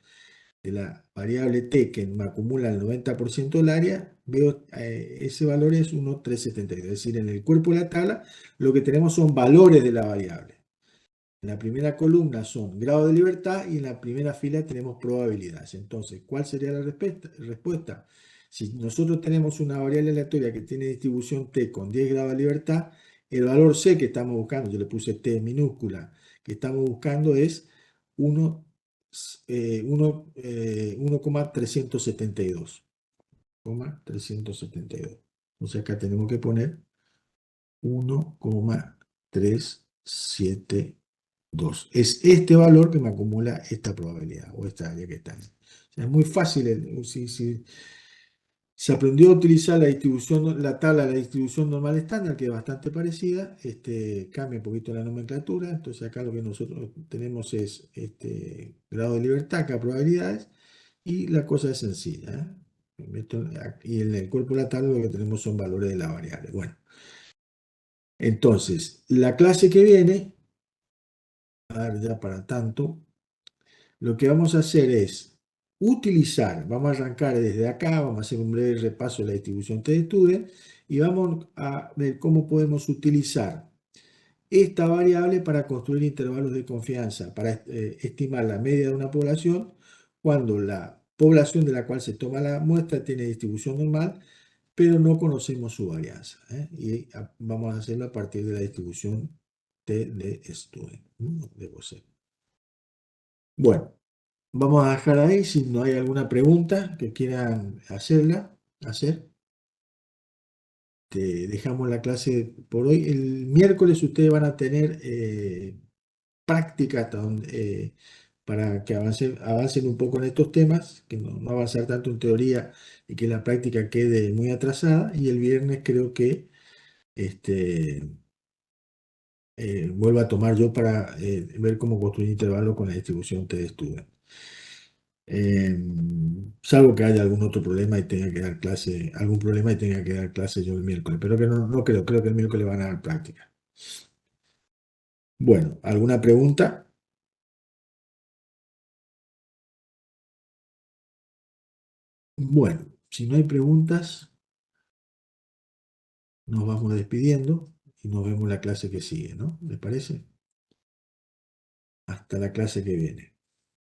de la variable t que me acumula el 90% del área, veo ese valor es 1,372. Es decir, en el cuerpo de la tabla lo que tenemos son valores de la variable. En la primera columna son grados de libertad y en la primera fila tenemos probabilidades. Entonces, ¿cuál sería la respuesta? Si nosotros tenemos una variable aleatoria que tiene distribución t con 10 grados de libertad, el valor c que estamos buscando, yo le puse t minúscula, que estamos buscando es 1,372. 372. Entonces acá tenemos que poner 1,372. Es este valor que me acumula esta probabilidad o esta área que está. O sea, es muy fácil. Si se aprendió a utilizar la distribución, la tabla de la distribución normal estándar, que es bastante parecida, cambia un poquito la nomenclatura. Entonces acá lo que nosotros tenemos es grado de libertad, acá probabilidades, y la cosa es sencilla, ¿eh? Y en el cuerpo de la tabla lo que tenemos son valores de la variable. Bueno, entonces, la clase que viene, a ver, ya para tanto, lo que vamos a hacer es utilizar, vamos a arrancar desde acá, vamos a hacer un breve repaso de la distribución t-student y vamos a ver cómo podemos utilizar esta variable para construir intervalos de confianza, para estimar la media de una población cuando la población de la cual se toma la muestra tiene distribución normal, pero no conocemos su varianza, ¿eh? Y vamos a hacerlo a partir de la distribución t de student, de Gaussian. Bueno, vamos a dejar ahí. Si no hay alguna pregunta que quieran hacer, dejamos la clase por hoy. El miércoles ustedes van a tener práctica para que avancen un poco en estos temas, que no avanzar tanto en teoría y que la práctica quede muy atrasada. Y el viernes creo que este, vuelvo a tomar yo para ver cómo construir intervalos con la distribución T-Student. Salvo que haya algún otro problema y tenga que dar clase, algún problema y tenga que dar clase yo el miércoles, pero que no creo que el miércoles van a dar práctica. Bueno, ¿alguna pregunta? Bueno, si no hay preguntas, nos vamos despidiendo y nos vemos la clase que sigue, ¿no? ¿Les parece? Hasta la clase que viene.